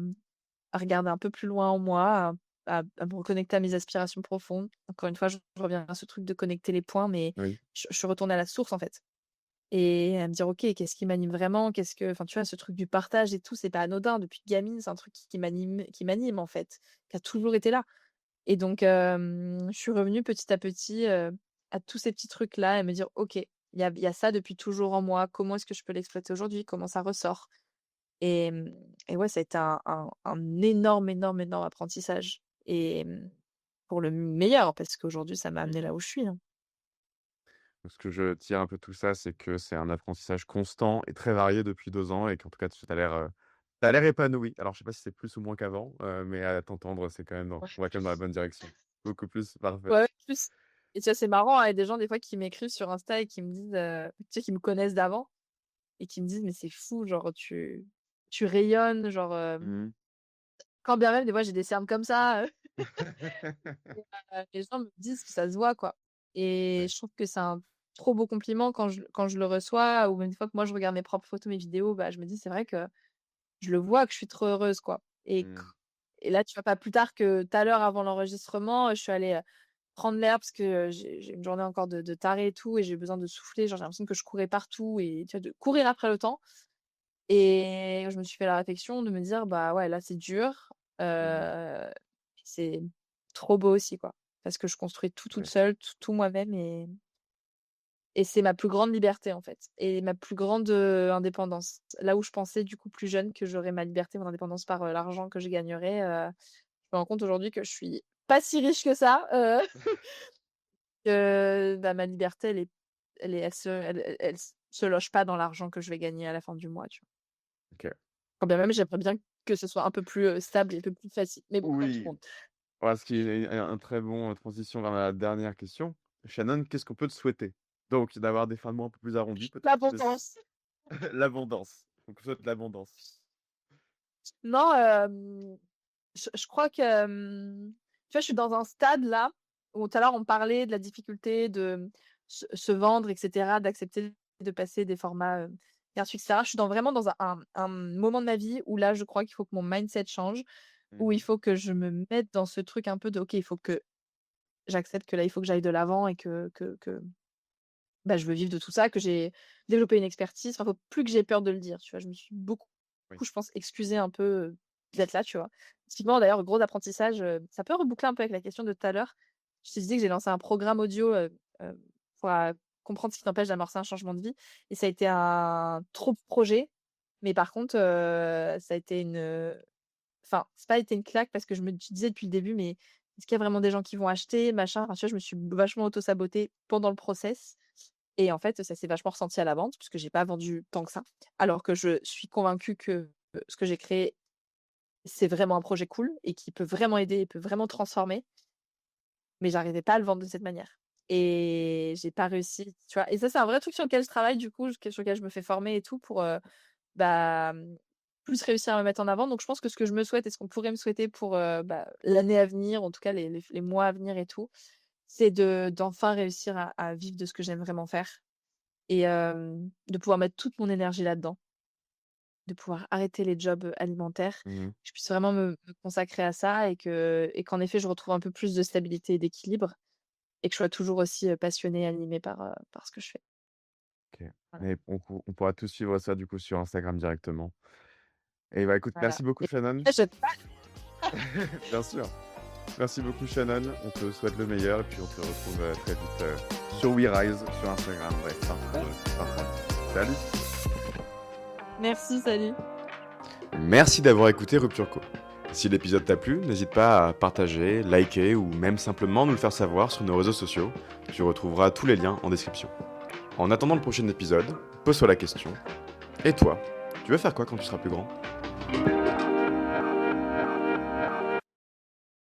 regarder un peu plus loin en moi, à me reconnecter à mes aspirations profondes. Encore une fois, je reviens à ce truc de connecter les points, mais Oui. je suis retournée à la source, en fait et à me dire: «OK, qu'est-ce qui m'anime vraiment? Qu'est-ce que» enfin, tu vois, ce truc du partage et tout, c'est pas anodin. Depuis gamine, c'est un truc qui m'anime, en fait, qui a toujours été là et donc je suis revenue petit à petit, à tous ces petits trucs-là et me dire: «OK, il y a ça depuis toujours en moi. Comment est-ce que je peux l'exploiter aujourd'hui? Comment ça ressort?» Et et ouais, ça a été un énorme, énorme, énorme apprentissage et pour le meilleur parce qu'aujourd'hui, ça m'a Mmh. amené là où je suis, hein. Ce que je tire un peu de tout ça, c'est que c'est un apprentissage constant et très varié depuis 2 ans et qu'en tout cas, tu as l'air épanoui. Alors, je sais pas si c'est plus ou moins qu'avant, mais à t'entendre, c'est quand même Ouais. on va quand même dans la bonne direction. Beaucoup plus, parfait. Ouais, plus et tu vois, c'est marrant, hein, il y a des gens des fois qui m'écrivent sur Insta et qui me disent, tu sais, qui me connaissent d'avant et qui me disent: «Mais c'est fou, genre tu rayonnes», genre, Mmh. quand bien même des fois j'ai des cernes comme ça, les gens me disent que ça se voit, quoi et Ouais. je trouve que c'est un trop beau compliment quand je le reçois ou même une fois que moi je regarde mes propres photos, mes vidéos, bah, je me dis: «C'est vrai que je le vois que je suis trop heureuse, quoi» Mmh. et là, tu vois, pas plus tard que tout à l'heure avant l'enregistrement, je suis allée, prendre l'air parce que, j'ai une journée encore de taré et tout et j'ai besoin de souffler. Genre, j'ai l'impression que je courais partout et tu vois, de courir après le temps et je me suis fait la réflexion de me dire: «Bah, ouais, là, c'est dur, Mmh. c'est trop beau aussi, quoi». Parce que je construis tout toute Ouais. seule, tout moi-même et c'est ma plus grande liberté, en fait et ma plus grande, indépendance. Là où je pensais, du coup, plus jeune que j'aurais ma liberté, mon indépendance par, l'argent que je gagnerais, je me rends compte aujourd'hui que je suis pas si riche que ça, que, bah, ma liberté, elle se loge pas dans l'argent que je vais gagner à la fin du mois, tu vois? OK. Quand bien même j'aimerais bien que ce soit un peu plus, stable et un peu plus facile, mais bon, comme tout le Oui. monde. Voilà, ce qui est un très bon, transition vers la dernière question. Shannon, qu'est-ce qu'on peut te souhaiter? Donc d'avoir des fins de mois un peu plus arrondies peut-être? C'est ç L'abondance. l'abondance. Donc on souhaite l'abondance. Non, je crois que, tu vois, je suis dans un stade là, où tout à l'heure on parlait de la difficulté de se vendre et cetera, d'accepter de passer des formats, gratuits et cetera. Je suis vraiment dans un moment de ma vie où là, je crois qu'il faut que mon mindset change, où il Mmh. faut que je me mette dans ce truc un peu de: «OK, il faut que j'accepte que là, il faut que j'aille de l'avant et que, bah, je veux vivre de tout ça, que j'ai développé une expertise». Enfin, faut plus que j'ai peur de le dire, tu vois? Je me suis beaucoup, Oui. je pense, excusée un peu, d'être là, tu vois? Typiquement d'ailleurs, gros apprentissage, ça peut reboucler un peu avec la question de tout à l'heure. Je te disais que j'ai lancé un programme audio, pour, comprendre ce qui t'empêche d'amorcer un changement de vie et ça a été un trop projet, mais par contre, ça a été enfin, c'est pas été une claque parce que je me disais depuis le début: «Mais est-ce qu'il y a vraiment des gens qui vont acheter?» machin. Enfin, tu vois, je me suis vachement auto-sabotée pendant le process et en fait, ça s'est vachement ressenti à la vente puisque j'ai pas vendu tant que ça. Alors que je suis convaincue que, ce que j'ai créé, c'est vraiment un projet cool et qui peut vraiment aider et peut vraiment transformer, mais j'arrivais pas à le vendre de cette manière et j'ai pas réussi, tu vois? Et ça, c'est un vrai truc sur lequel je travaille du coup, sur lequel je me fais former et tout pour, bah, plus réussir à me mettre en avant. Donc je pense que ce que je me souhaite et ce qu'on pourrait me souhaiter pour, bah, l'année à venir, en tout cas les mois à venir et tout, c'est d'enfin réussir à vivre de ce que j'aime vraiment faire et de pouvoir mettre toute mon énergie là-dedans, de pouvoir arrêter les jobs, alimentaires, Mmh. que je puisse vraiment me consacrer à ça et qu'en effet je retrouve un peu plus de stabilité et d'équilibre et que je sois toujours aussi, passionnée et animée par ce que je fais. OK. Voilà, Mais on pourra tous suivre ça du coup sur Instagram directement. Et bah, écoute, voilà merci beaucoup et Shannon. je Bien sûr. Merci beaucoup Shannon. On te souhaite le meilleur et puis on te retrouve, très vite, sur WeRise, sur Instagram, bref, partout. Salut! merci, salut. Merci d'avoir écouté Rupture Co. Si l'épisode t'a plu, n'hésite pas à partager, liker ou même simplement nous le faire savoir sur nos réseaux sociaux. Tu retrouveras tous les liens en description. En attendant le prochain épisode, pose-toi la question. Et toi, tu veux faire quoi quand tu seras plus grand ?